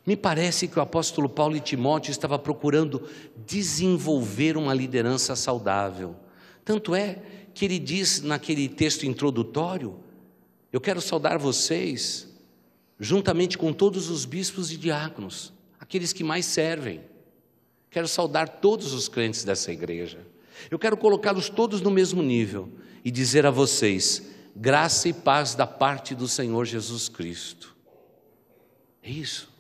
Me parece que o apóstolo Paulo e Timóteo estavam procurando desenvolver uma liderança saudável. Tanto é que ele diz naquele texto introdutório: eu quero saudar vocês, juntamente com todos os bispos e diáconos, aqueles que mais servem. Quero saudar todos os crentes dessa igreja. Eu quero colocá-los todos no mesmo nível e dizer a vocês: graça e paz da parte do Senhor Jesus Cristo. É isso.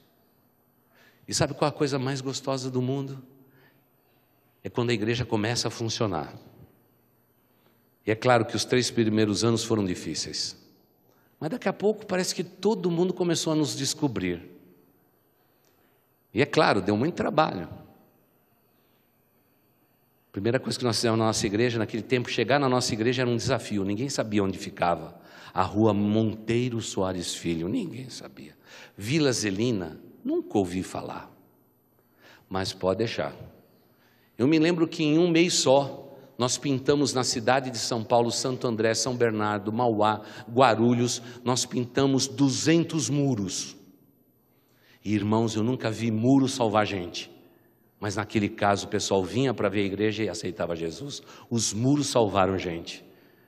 E sabe qual é a coisa mais gostosa do mundo? É quando a igreja começa a funcionar. E é claro que os 3 primeiros anos foram difíceis, mas daqui a pouco parece que todo mundo começou a nos descobrir. E é claro, deu muito trabalho. A primeira coisa que nós fizemos na nossa igreja, naquele tempo, chegar na nossa igreja era um desafio. Ninguém sabia onde ficava a rua Monteiro Soares Filho, ninguém sabia. Vila Zelina, nunca ouvi falar, mas pode deixar. Eu me lembro que em um mês só, nós pintamos na cidade de São Paulo, Santo André, São Bernardo, Mauá, Guarulhos, nós pintamos 200 muros. E irmãos, eu nunca vi muro salvar gente, mas naquele caso o pessoal vinha para ver a igreja e aceitava Jesus. Os muros salvaram gente.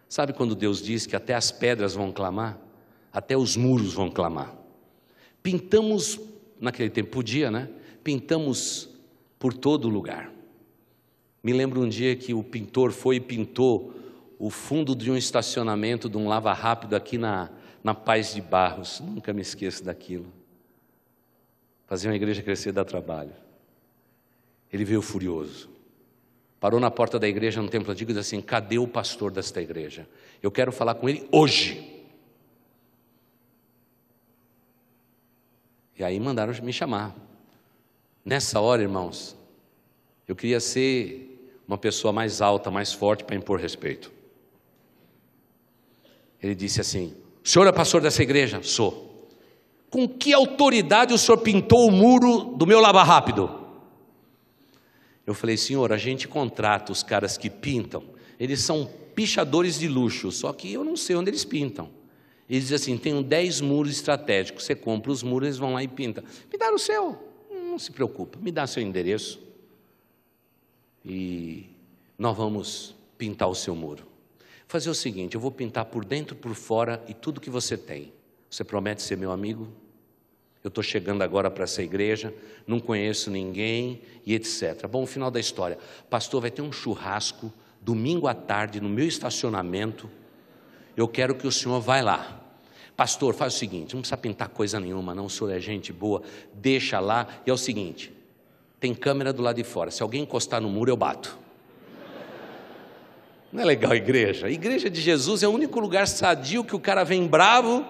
Sabe quando Deus diz que até as pedras vão clamar? Até os muros vão clamar. Pintamos, naquele tempo podia, né? Pintamos por todo lugar. Me lembro um dia que o pintor foi e pintou o fundo de um estacionamento, de um lava rápido aqui na Paz de Barros. Nunca me esqueço daquilo. Fazer uma igreja crescer dá trabalho. Ele veio furioso. Parou na porta da igreja no templo antigo e disse assim: cadê o pastor desta igreja? Eu quero falar com ele hoje. E aí mandaram me chamar. Nessa hora, irmãos, eu queria ser uma pessoa mais alta, mais forte para impor respeito. Ele disse assim: o senhor é pastor dessa igreja? Sou. Com que autoridade o senhor pintou o muro do meu lava rápido? Eu falei: senhor, a gente contrata os caras que pintam, eles são pichadores de luxo, só que eu não sei onde eles pintam. Ele diz assim, tenho 10 muros estratégicos, você compra os muros, eles vão lá e pintam. Pintaram o seu, não se preocupa, me dá seu endereço e nós vamos pintar o seu muro. Fazer o seguinte, eu vou pintar por dentro, por fora e tudo que você tem. Você promete ser meu amigo? Eu estou chegando agora para essa igreja, não conheço ninguém e etc. Bom, o final da história, pastor, vai ter um churrasco domingo à tarde no meu estacionamento, eu quero que o senhor vá lá. Pastor, faz o seguinte, não precisa pintar coisa nenhuma não, o senhor é gente boa, deixa lá. E é o seguinte, tem câmera do lado de fora, se alguém encostar no muro eu bato. Não é legal a igreja? A igreja de Jesus é o único lugar sadio que o cara vem bravo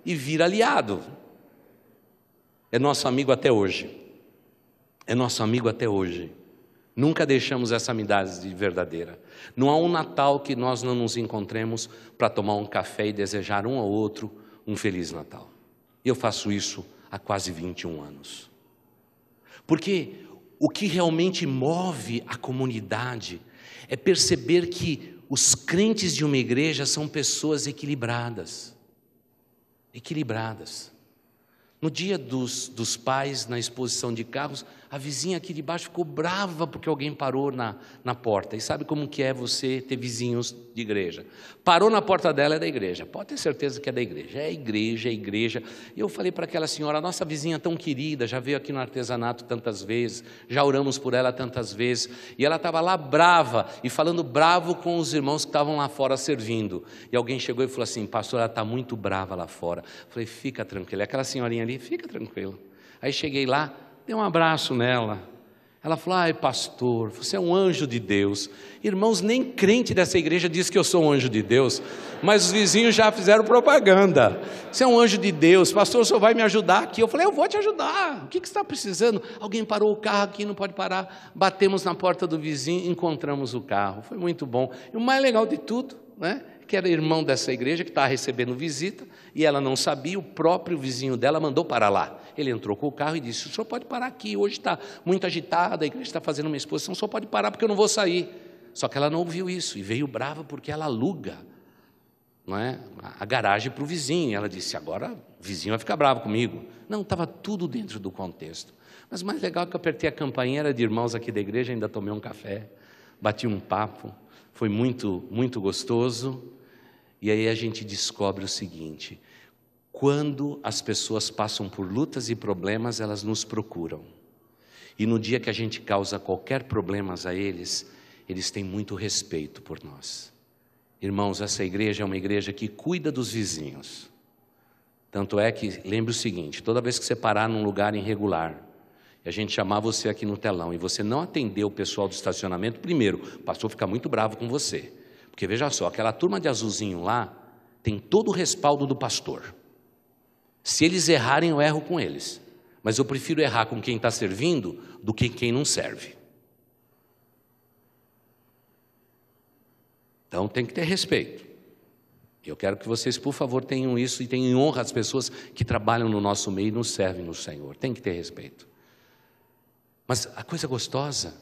e vira aliado. É nosso amigo até hoje. É nosso amigo até hoje. Nunca deixamos essa amizade verdadeira. Não há um Natal que nós não nos encontremos para tomar um café e desejar um ao outro um Feliz Natal. E eu faço isso há quase 21 anos. Porque o que realmente move a comunidade é perceber que os crentes de uma igreja são pessoas equilibradas. Equilibradas. No dia dos pais, na exposição de carros, a vizinha aqui de baixo ficou brava porque alguém parou na porta. E sabe como que é você ter vizinhos de igreja? Parou na porta dela, é da igreja. Pode ter certeza que é da igreja. É igreja, é igreja. E eu falei para aquela senhora, nossa vizinha tão querida, já veio aqui no artesanato tantas vezes, já oramos por ela tantas vezes. E ela estava lá brava, e falando bravo com os irmãos que estavam lá fora servindo. E alguém chegou e falou assim, pastor, ela está muito brava lá fora. Eu falei, fica tranquila. Aquela senhorinha ali, fica tranquila. Aí cheguei lá, dei um abraço nela. Ela falou, ai pastor, você é um anjo de Deus. Irmãos, nem crente dessa igreja diz que eu sou um anjo de Deus, mas os vizinhos já fizeram propaganda. Você é um anjo de Deus, pastor, o senhor vai me ajudar aqui? Eu falei, eu vou te ajudar, o que você está precisando? Alguém parou o carro aqui, não pode parar. Batemos na porta do vizinho, encontramos o carro, foi muito bom. E o mais legal de tudo, né, que era irmão dessa igreja, que estava recebendo visita, e ela não sabia, o próprio vizinho dela mandou parar lá. Ele entrou com o carro e disse, o senhor pode parar aqui, hoje está muito agitada, a igreja está fazendo uma exposição, o senhor pode parar porque eu não vou sair. Só que ela não ouviu isso, e veio brava porque ela aluga, não é, a garagem para o vizinho. Ela disse, agora o vizinho vai ficar bravo comigo. Não, estava tudo dentro do contexto. Mas o mais legal é que eu apertei a campainha de irmãos aqui da igreja, ainda tomei um café, bati um papo, foi muito, muito gostoso. E aí a gente descobre o seguinte, quando as pessoas passam por lutas e problemas, elas nos procuram. E no dia que a gente causa qualquer problema a eles, eles têm muito respeito por nós. Irmãos, essa igreja é uma igreja que cuida dos vizinhos. Tanto é que, lembre o seguinte, toda vez que você parar num lugar irregular, e a gente chamar você aqui no telão, e você não atender o pessoal do estacionamento, primeiro, o pastor fica muito bravo com você. Porque veja só, aquela turma de azulzinho lá, tem todo o respaldo do pastor. Se eles errarem, eu erro com eles. Mas eu prefiro errar com quem está servindo do que quem não serve. Então tem que ter respeito. Eu quero que vocês, por favor, tenham isso e tenham em honra as pessoas que trabalham no nosso meio e nos servem no Senhor. Tem que ter respeito. Mas a coisa gostosa,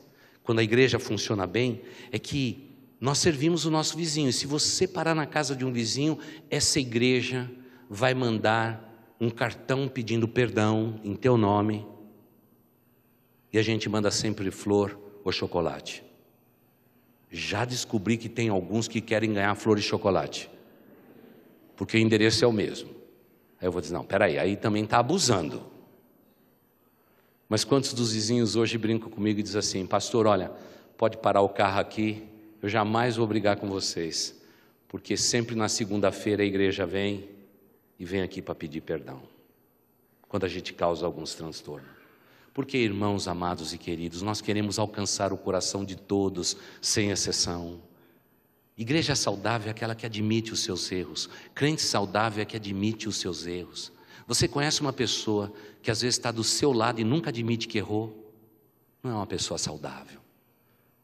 quando a igreja funciona bem, é que nós servimos o nosso vizinho. E se você parar na casa de um vizinho, essa igreja vai mandar um cartão pedindo perdão em teu nome. E a gente manda sempre flor ou chocolate. Já descobri que tem alguns que querem ganhar flor e chocolate, porque o endereço é o mesmo. Aí eu vou dizer, não, peraí, aí também está abusando. Mas quantos dos vizinhos hoje brincam comigo e dizem assim, pastor, olha, pode parar o carro aqui, eu jamais vou brigar com vocês, porque sempre na segunda-feira a igreja vem e vem aqui para pedir perdão, quando a gente causa alguns transtornos. Porque, irmãos amados e queridos, nós queremos alcançar o coração de todos, sem exceção. Igreja saudável é aquela que admite os seus erros. Crente saudável é que admite os seus erros. Você conhece uma pessoa que às vezes está do seu lado e nunca admite que errou? Não é uma pessoa saudável.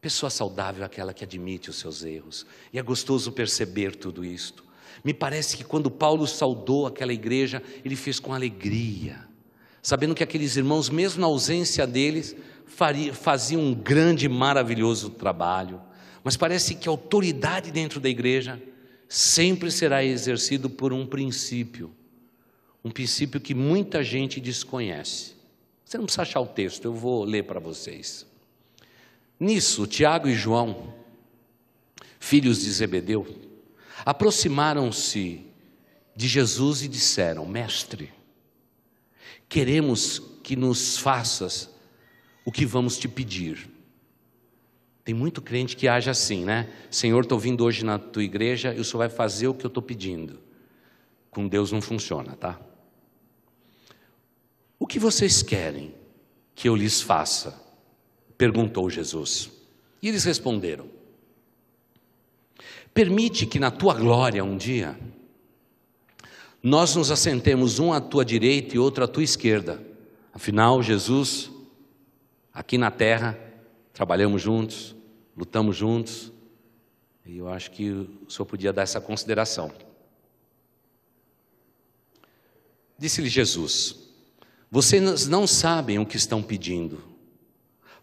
Pessoa saudável é aquela que admite os seus erros. E é gostoso perceber tudo isto. Me parece que quando Paulo saudou aquela igreja, ele fez com alegria, sabendo que aqueles irmãos, mesmo na ausência deles, faziam um grande e maravilhoso trabalho. Mas parece que a autoridade dentro da igreja sempre será exercido por um princípio que muita gente desconhece. Você não precisa achar o texto, eu vou ler para vocês. Nisso, Tiago e João, filhos de Zebedeu, aproximaram-se de Jesus e disseram: Mestre, queremos que nos faças o que vamos te pedir. Tem muito crente que age assim, né? Senhor, estou vindo hoje na tua igreja e o Senhor vai fazer o que eu estou pedindo. Com Deus não funciona, tá? O que vocês querem que eu lhes faça? Perguntou Jesus. E eles responderam: permite que na tua glória um dia nós nos assentemos um à tua direita e outro à tua esquerda. Afinal, Jesus, aqui na terra, trabalhamos juntos, lutamos juntos, e eu acho que o Senhor podia dar essa consideração. Disse-lhe Jesus: vocês não sabem o que estão pedindo.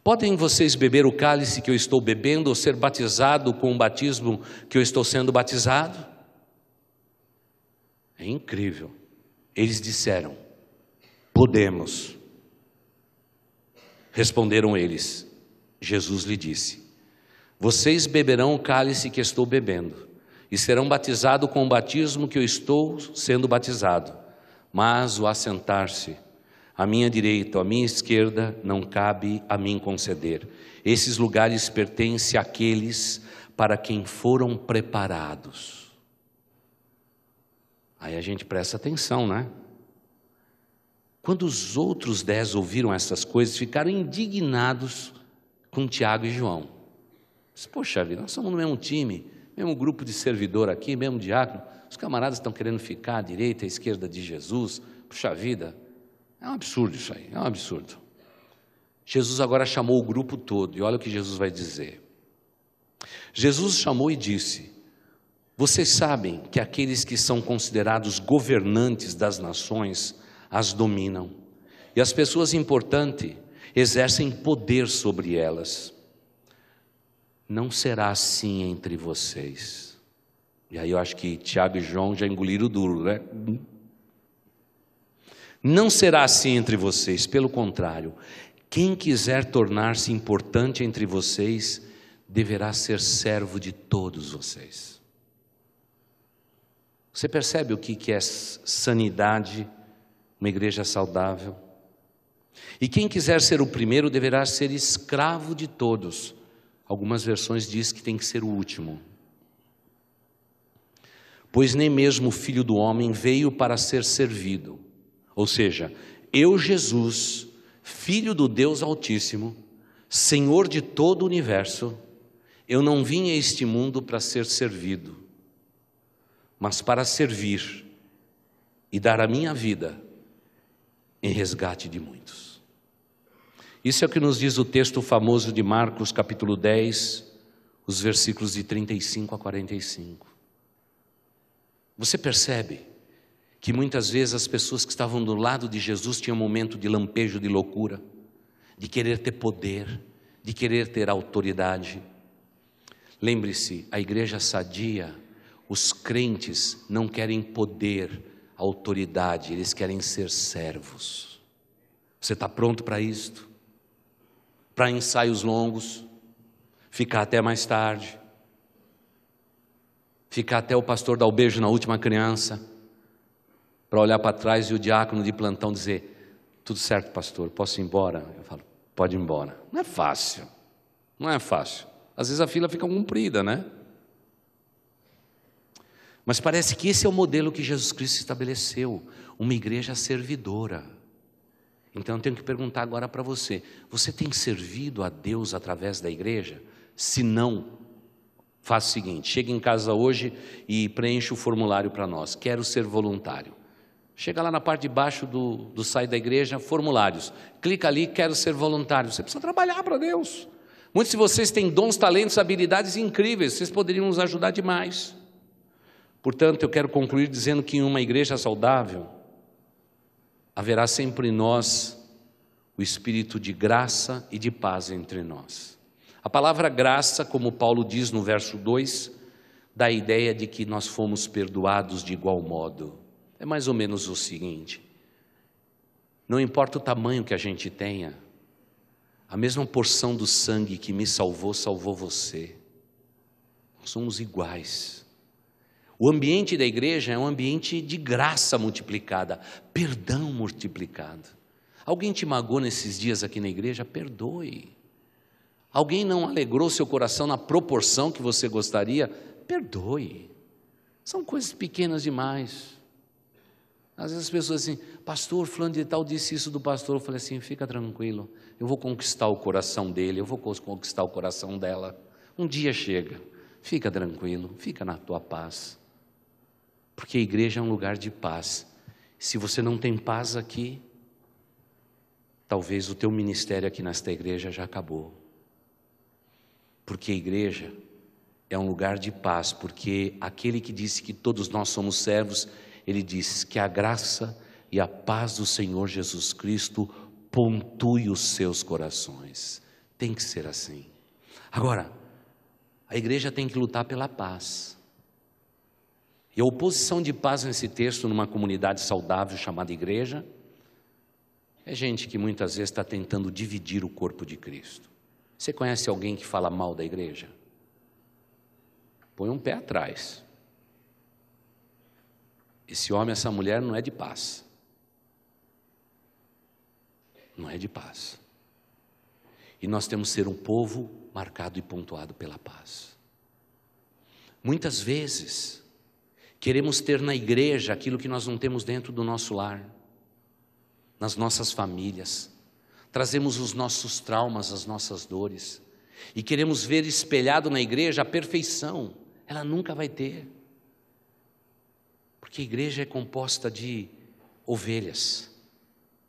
Podem vocês beber o cálice que eu estou bebendo ou ser batizado com o batismo que eu estou sendo batizado? É incrível. Eles disseram: podemos. Responderam eles. Jesus lhe disse: vocês beberão o cálice que estou bebendo e serão batizados com o batismo que eu estou sendo batizado, mas o assentar-se à minha direita ou à minha esquerda não cabe a mim conceder. Esses lugares pertencem àqueles para quem foram preparados. Aí a gente presta atenção, né? Quando os outros 10 ouviram essas coisas, ficaram indignados com Tiago e João. Poxa vida, nós somos no mesmo time, mesmo grupo de servidor aqui, mesmo diácono. Os camaradas estão querendo ficar à direita e à esquerda de Jesus. Puxa vida, é um absurdo isso aí, é um absurdo. Jesus agora chamou o grupo todo, e olha o que Jesus vai dizer. Jesus chamou e disse: vocês sabem que aqueles que são considerados governantes das nações as dominam, e as pessoas importantes exercem poder sobre elas. Não será assim entre vocês. E aí eu acho que Tiago e João já engoliram duro, né? Não será assim entre vocês, pelo contrário, quem quiser tornar-se importante entre vocês, deverá ser servo de todos vocês. Você percebe o que é sanidade, uma igreja saudável? E quem quiser ser o primeiro, deverá ser escravo de todos. Algumas versões dizem que tem que ser o último. Pois nem mesmo o Filho do Homem veio para ser servido. Ou seja, eu, Jesus, Filho do Deus Altíssimo, Senhor de todo o universo, eu não vim a este mundo para ser servido, mas para servir e dar a minha vida em resgate de muitos. Isso é o que nos diz o texto famoso de Marcos, capítulo 10, os versículos de 35 a 45. Você percebe que muitas vezes as pessoas que estavam do lado de Jesus tinham um momento de lampejo de loucura, de querer ter poder, de querer ter autoridade. Lembre-se, a igreja sadia, os crentes não querem poder, autoridade, eles querem ser servos. Você está pronto para isto? Para ensaios longos, ficar até mais tarde, ficar até o pastor dar o beijo na última criança, para olhar para trás e o diácono de plantão dizer: tudo certo, pastor, posso ir embora? Eu falo: pode ir embora. Não é fácil, não é fácil. Às vezes a fila fica comprida, né? Mas parece que esse é o modelo que Jesus Cristo estabeleceu, uma igreja servidora. Então eu tenho que perguntar agora para você: você tem servido a Deus através da igreja? Se não, faça o seguinte: chega em casa hoje e preencha o formulário para nós. Quero ser voluntário. Chega lá na parte de baixo do site da igreja, formulários. Clica ali, quero ser voluntário. Você precisa trabalhar para Deus. Muitos de vocês têm dons, talentos, habilidades incríveis. Vocês poderiam nos ajudar demais. Portanto, eu quero concluir dizendo que em uma igreja saudável, haverá sempre em nós o espírito de graça e de paz entre nós. A palavra graça, como Paulo diz no verso 2, dá a ideia de que nós fomos perdoados de igual modo. É mais ou menos o seguinte: não importa o tamanho que a gente tenha, a mesma porção do sangue que me salvou, salvou você. Nós somos iguais. O ambiente da igreja é um ambiente de graça multiplicada, perdão multiplicado. Alguém te magoou nesses dias aqui na igreja? Perdoe. Alguém não alegrou seu coração na proporção que você gostaria? Perdoe. São coisas pequenas demais. Às vezes as pessoas dizem, pastor, fulano de tal disse isso do pastor. Eu falei assim, fica tranquilo, eu vou conquistar o coração dele, eu vou conquistar o coração dela. Um dia chega, fica tranquilo, fica na tua paz. Porque a igreja é um lugar de paz. Se você não tem paz aqui, talvez o teu ministério aqui nesta igreja já acabou. Porque a igreja é um lugar de paz, porque aquele que disse que todos nós somos servos, ele diz que a graça e a paz do Senhor Jesus Cristo pontue os seus corações. Tem que ser assim. Agora, a igreja tem que lutar pela paz. E a oposição de paz nesse texto, numa comunidade saudável chamada igreja, é gente que muitas vezes está tentando dividir o corpo de Cristo. Você conhece alguém que fala mal da igreja? Põe um pé atrás. Esse homem, essa mulher não é de paz. Não é de paz. E nós temos que ser um povo marcado e pontuado pela paz. Muitas vezes queremos ter na igreja aquilo que nós não temos dentro do nosso lar, nas nossas famílias. Trazemos os nossos traumas, as nossas dores, e queremos ver espelhado na igreja a perfeição. Ela nunca vai ter, porque a igreja é composta de ovelhas.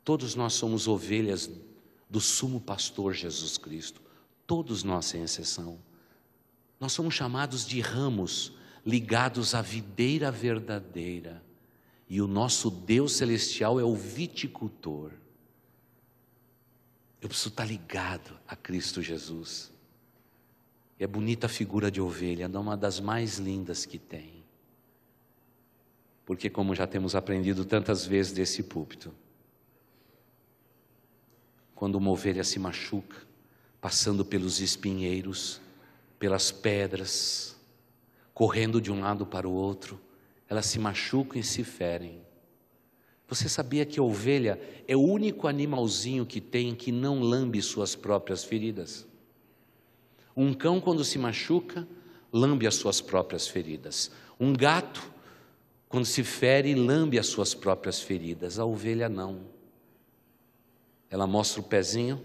Todos nós somos ovelhas do sumo pastor Jesus Cristo, todos nós sem exceção. Nós somos chamados de ramos ligados à videira verdadeira, e o nosso Deus celestial é o viticultor. Eu preciso estar ligado a Cristo Jesus. E é bonita a figura de ovelha, é uma das mais lindas que tem. Porque, como já temos aprendido tantas vezes desse púlpito, quando uma ovelha se machuca, passando pelos espinheiros, pelas pedras, correndo de um lado para o outro, elas se machucam e se ferem. Você sabia que a ovelha é o único animalzinho que tem que não lambe suas próprias feridas? Um cão, quando se machuca, lambe as suas próprias feridas. Um gato, quando se fere, lambe as suas próprias feridas. A ovelha não. Ela mostra o pezinho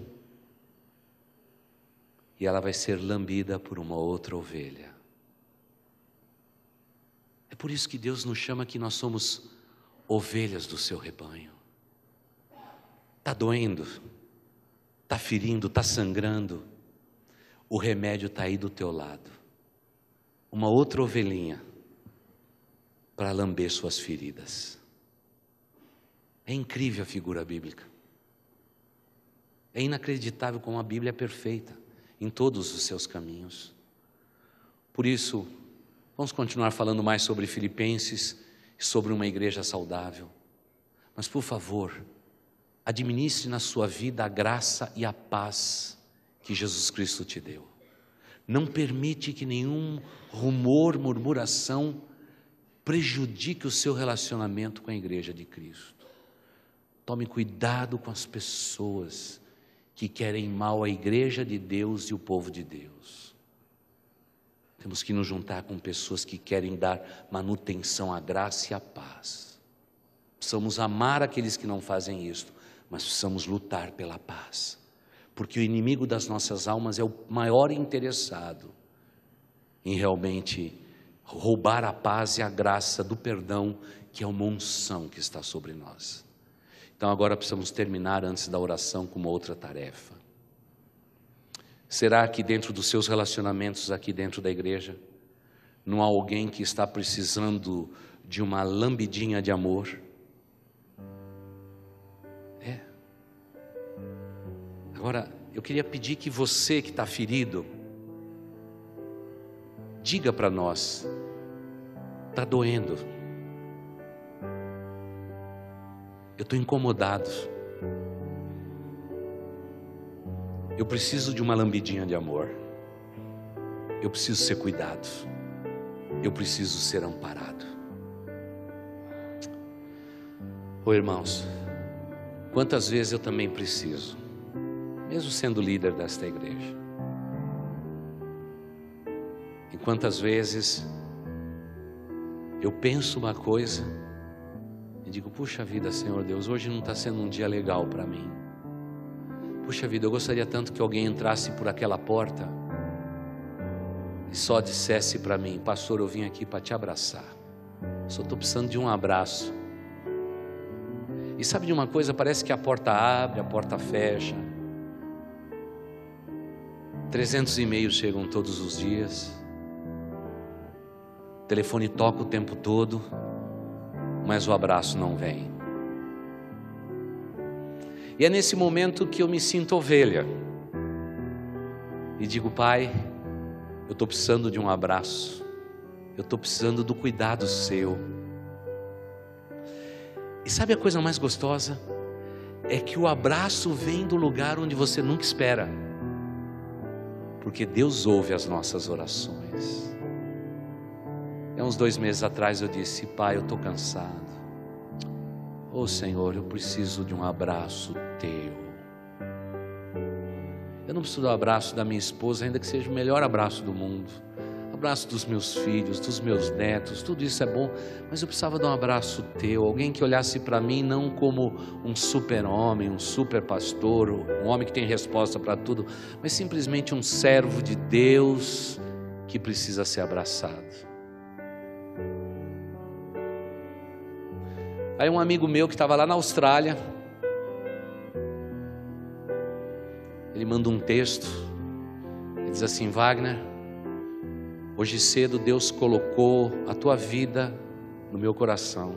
e ela vai ser lambida por uma outra ovelha. É por isso que Deus nos chama que nós somos ovelhas do seu rebanho. Está doendo, está ferindo, está sangrando. O remédio está aí do teu lado. Uma outra ovelhinha para lamber suas feridas. É incrível a figura bíblica. É inacreditável como a Bíblia é perfeita em todos os seus caminhos. Por isso, vamos continuar falando mais sobre Filipenses e sobre uma igreja saudável. Mas, por favor, administre na sua vida a graça e a paz que Jesus Cristo te deu. Não permite que nenhum rumor, murmuração prejudique o seu relacionamento com a igreja de Cristo. Tome cuidado com as pessoas que querem mal à igreja de Deus e o povo de Deus. Temos que nos juntar com pessoas que querem dar manutenção à graça e à paz. Precisamos amar aqueles que não fazem isto, mas precisamos lutar pela paz. Porque o inimigo das nossas almas é o maior interessado em realmente roubar a paz e a graça do perdão, que é uma unção que está sobre nós. Então agora precisamos terminar antes da oração com uma outra tarefa. Será que dentro dos seus relacionamentos aqui dentro da igreja, não há alguém que está precisando de uma lambidinha de amor? Agora, eu queria pedir que você que está ferido, diga para nós Está doendo. Eu estou incomodado. Eu preciso de uma lambidinha de amor. Eu preciso ser cuidado. Eu preciso ser amparado. Ô irmãos, quantas vezes eu também preciso, mesmo sendo líder desta igreja, e quantas vezes eu penso uma coisa e digo, puxa vida, Senhor Deus, hoje não está sendo um dia legal para mim. Puxa vida, eu gostaria tanto que alguém entrasse por aquela porta e só dissesse para mim, pastor, eu vim aqui para te abraçar. Só estou precisando de um abraço. E sabe de uma coisa, parece que a porta abre, a porta fecha. 300 e-mails chegam todos os dias. O telefone toca o tempo todo, mas o abraço não vem. E é nesse momento que eu me sinto ovelha. E digo, Pai, eu estou precisando de um abraço. Eu estou precisando do cuidado seu. E sabe a coisa mais gostosa? É que o abraço vem do lugar onde você nunca espera. Porque Deus ouve as nossas orações. Há uns 2 meses atrás eu disse, Pai, eu estou cansado. Oh Senhor, eu preciso de um abraço teu. Eu não preciso do abraço da minha esposa, ainda que seja o melhor abraço do mundo. Abraço dos meus filhos, dos meus netos, tudo isso é bom, mas eu precisava de um abraço teu, alguém que olhasse para mim não como um super-homem, um super-pastor, um homem que tem resposta para tudo, mas simplesmente um servo de Deus que precisa ser abraçado. Aí um amigo meu que estava lá na Austrália, ele manda um texto, ele diz assim, Wagner, hoje cedo Deus colocou a tua vida no meu coração.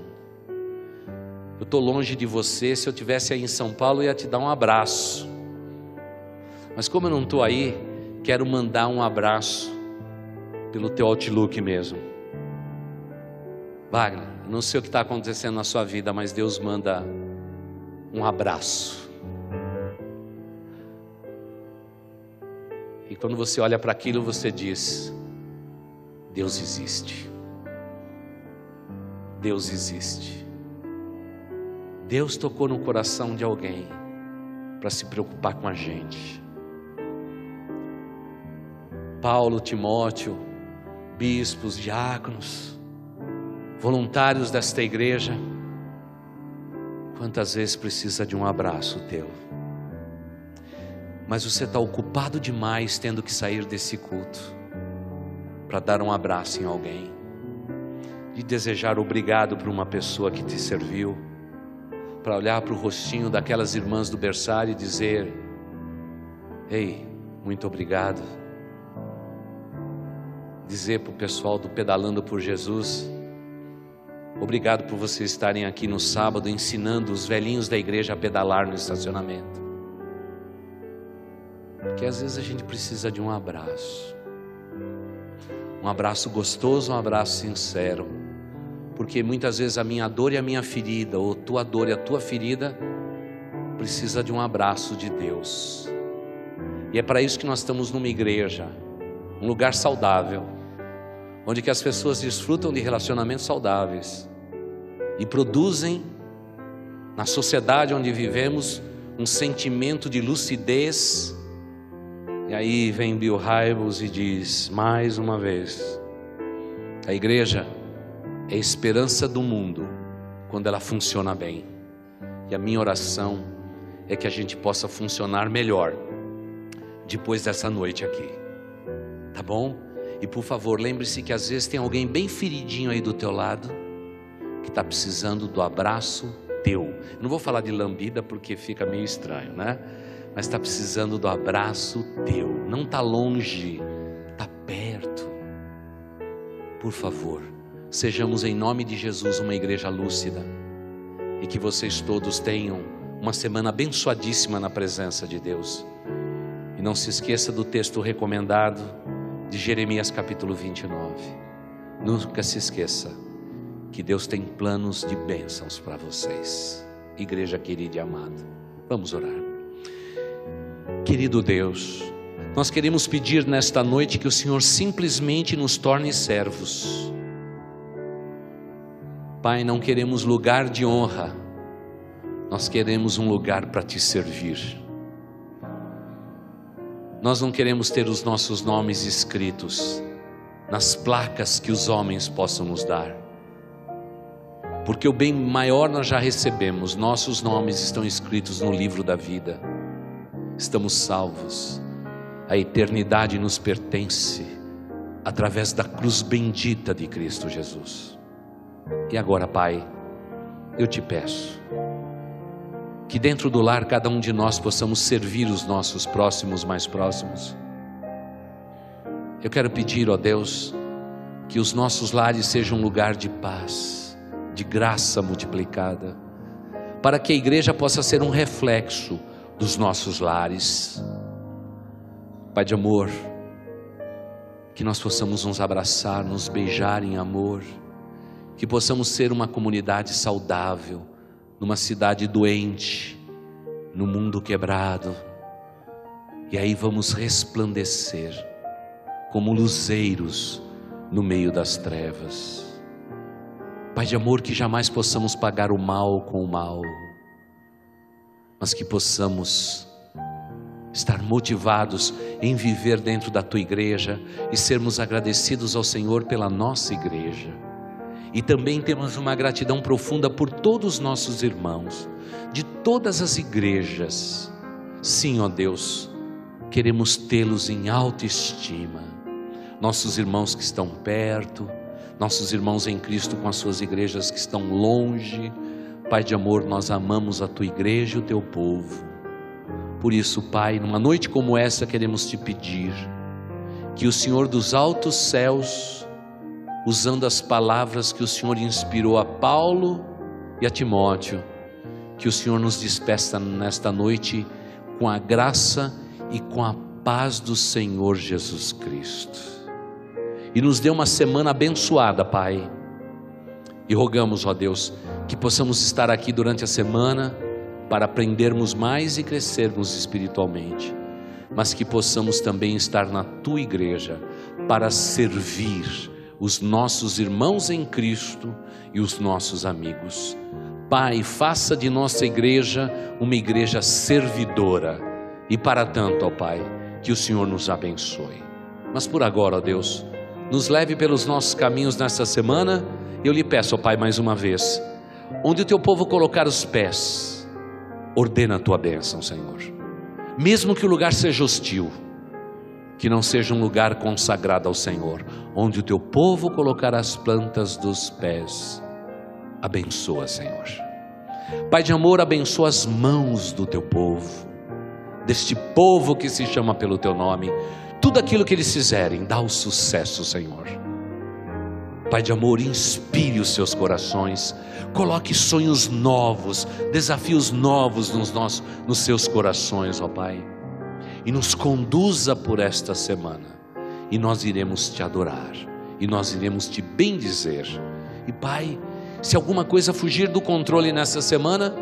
Eu estou longe de você, se eu estivesse aí em São Paulo eu ia te dar um abraço. Mas como eu não estou aí, quero mandar um abraço pelo teu Outlook mesmo. Wagner, não sei o que está acontecendo na sua vida, mas Deus manda um abraço. E quando você olha para aquilo, você diz, Deus existe. Deus existe. Deus tocou no coração de alguém para se preocupar com a gente. Paulo, Timóteo, bispos, diáconos, voluntários desta igreja, quantas vezes precisa de um abraço teu? Mas você está ocupado demais tendo que sair desse culto para dar um abraço em alguém, de desejar obrigado por uma pessoa que te serviu, para olhar para o rostinho daquelas irmãs do berçário e dizer, ei, muito obrigado. Dizer para o pessoal do Pedalando por Jesus, obrigado por vocês estarem aqui no sábado ensinando os velhinhos da igreja a pedalar no estacionamento. Porque às vezes a gente precisa de um abraço. Um abraço gostoso, um abraço sincero. Porque muitas vezes a minha dor e a minha ferida, ou tua dor e a tua ferida, precisa de um abraço de Deus. E é para isso que nós estamos numa igreja, um lugar saudável, onde que as pessoas desfrutam de relacionamentos saudáveis e produzem na sociedade onde vivemos um sentimento de lucidez. E aí vem Bill Hybels e diz mais uma vez, a igreja é a esperança do mundo quando ela funciona bem. E a minha oração é que a gente possa funcionar melhor depois dessa noite aqui, tá bom? E por favor, lembre-se que às vezes tem alguém bem feridinho aí do teu lado, que está precisando do abraço teu. Eu não vou falar de lambida porque fica meio estranho, né? Mas está precisando do abraço teu. Não está longe, está perto. Por favor, sejamos em nome de Jesus uma igreja lúcida, e que vocês todos tenham uma semana abençoadíssima na presença de Deus. E não se esqueça do texto recomendado de Jeremias capítulo 29. Nunca se esqueça que Deus tem planos de bênçãos para vocês. Igreja querida e amada, vamos orar. Querido Deus, nós queremos pedir nesta noite que o Senhor simplesmente nos torne servos. Pai, não queremos lugar de honra, nós queremos um lugar para te servir. Nós não queremos ter os nossos nomes escritos nas placas que os homens possam nos dar, porque o bem maior nós já recebemos. Nossos nomes estão escritos no livro da vida, estamos salvos, a eternidade nos pertence através da cruz bendita de Cristo Jesus. E agora, Pai, eu te peço que dentro do lar cada um de nós possamos servir os nossos próximos mais próximos. Eu quero pedir, ó Deus, que os nossos lares sejam um lugar de paz, de graça multiplicada, para que a igreja possa ser um reflexo dos nossos lares. Pai de amor, que nós possamos nos abraçar, nos beijar em amor, que possamos ser uma comunidade saudável, numa cidade doente, no mundo quebrado, e aí vamos resplandecer como luzeiros no meio das trevas. Pai de amor, que jamais possamos pagar o mal com o mal, mas que possamos estar motivados em viver dentro da tua igreja e sermos agradecidos ao Senhor pela nossa igreja. E também temos uma gratidão profunda por todos os nossos irmãos, de todas as igrejas. Sim, ó Deus, queremos tê-los em alta estima. Nossos irmãos que estão perto, nossos irmãos em Cristo com as suas igrejas que estão longe. Pai de amor, nós amamos a tua igreja e o teu povo. Por isso, Pai, numa noite como essa, queremos te pedir que o Senhor dos altos céus, usando as palavras que o Senhor inspirou a Paulo e a Timóteo, que o Senhor nos despeça nesta noite com a graça e com a paz do Senhor Jesus Cristo, e nos dê uma semana abençoada, Pai. E rogamos, ó Deus, que possamos estar aqui durante a semana para aprendermos mais e crescermos espiritualmente, mas que possamos também estar na tua igreja para servir os nossos irmãos em Cristo e os nossos amigos. Pai, faça de nossa igreja uma igreja servidora, e para tanto, ó Pai, que o Senhor nos abençoe. Mas por agora, ó Deus, nos leve pelos nossos caminhos nesta semana. Eu lhe peço, ó Pai, mais uma vez, onde o teu povo colocar os pés, ordena a tua bênção, Senhor. Mesmo que o lugar seja hostil, que não seja um lugar consagrado ao Senhor. Onde o teu povo colocar as plantas dos pés, abençoa, Senhor. Pai de amor, abençoa as mãos do teu povo, deste povo que se chama pelo teu nome. Tudo aquilo que eles fizerem, dá o sucesso, Senhor. Pai de amor, inspire os seus corações, coloque sonhos novos, desafios novos nos seus corações, ó Pai, e nos conduza por esta semana, e nós iremos te adorar, e nós iremos te bendizer. E Pai, se alguma coisa fugir do controle nessa semana,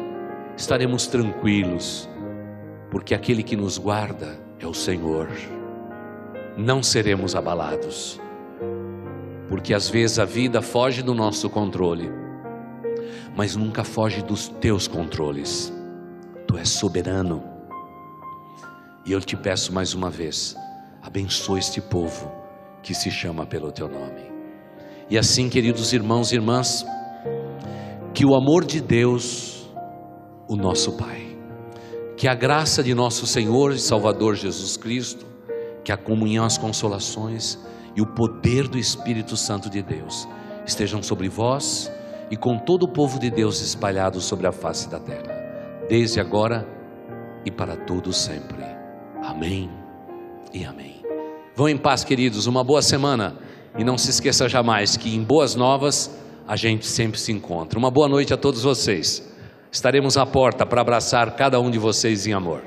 estaremos tranquilos, porque aquele que nos guarda é o Senhor. Não seremos abalados, porque às vezes a vida foge do nosso controle, mas nunca foge dos teus controles. Tu és soberano. E eu te peço mais uma vez, abençoa este povo que se chama pelo teu nome. E assim, queridos irmãos e irmãs, que o amor de Deus, o nosso Pai, que a graça de nosso Senhor e Salvador Jesus Cristo, que a comunhão, as consolações e o poder do Espírito Santo de Deus estejam sobre vós e com todo o povo de Deus espalhado sobre a face da terra, desde agora e para todos sempre. Amém e amém. Vão em paz, queridos, uma boa semana, e não se esqueça jamais que em boas novas a gente sempre se encontra. Uma boa noite a todos vocês. Estaremos à porta para abraçar cada um de vocês em amor.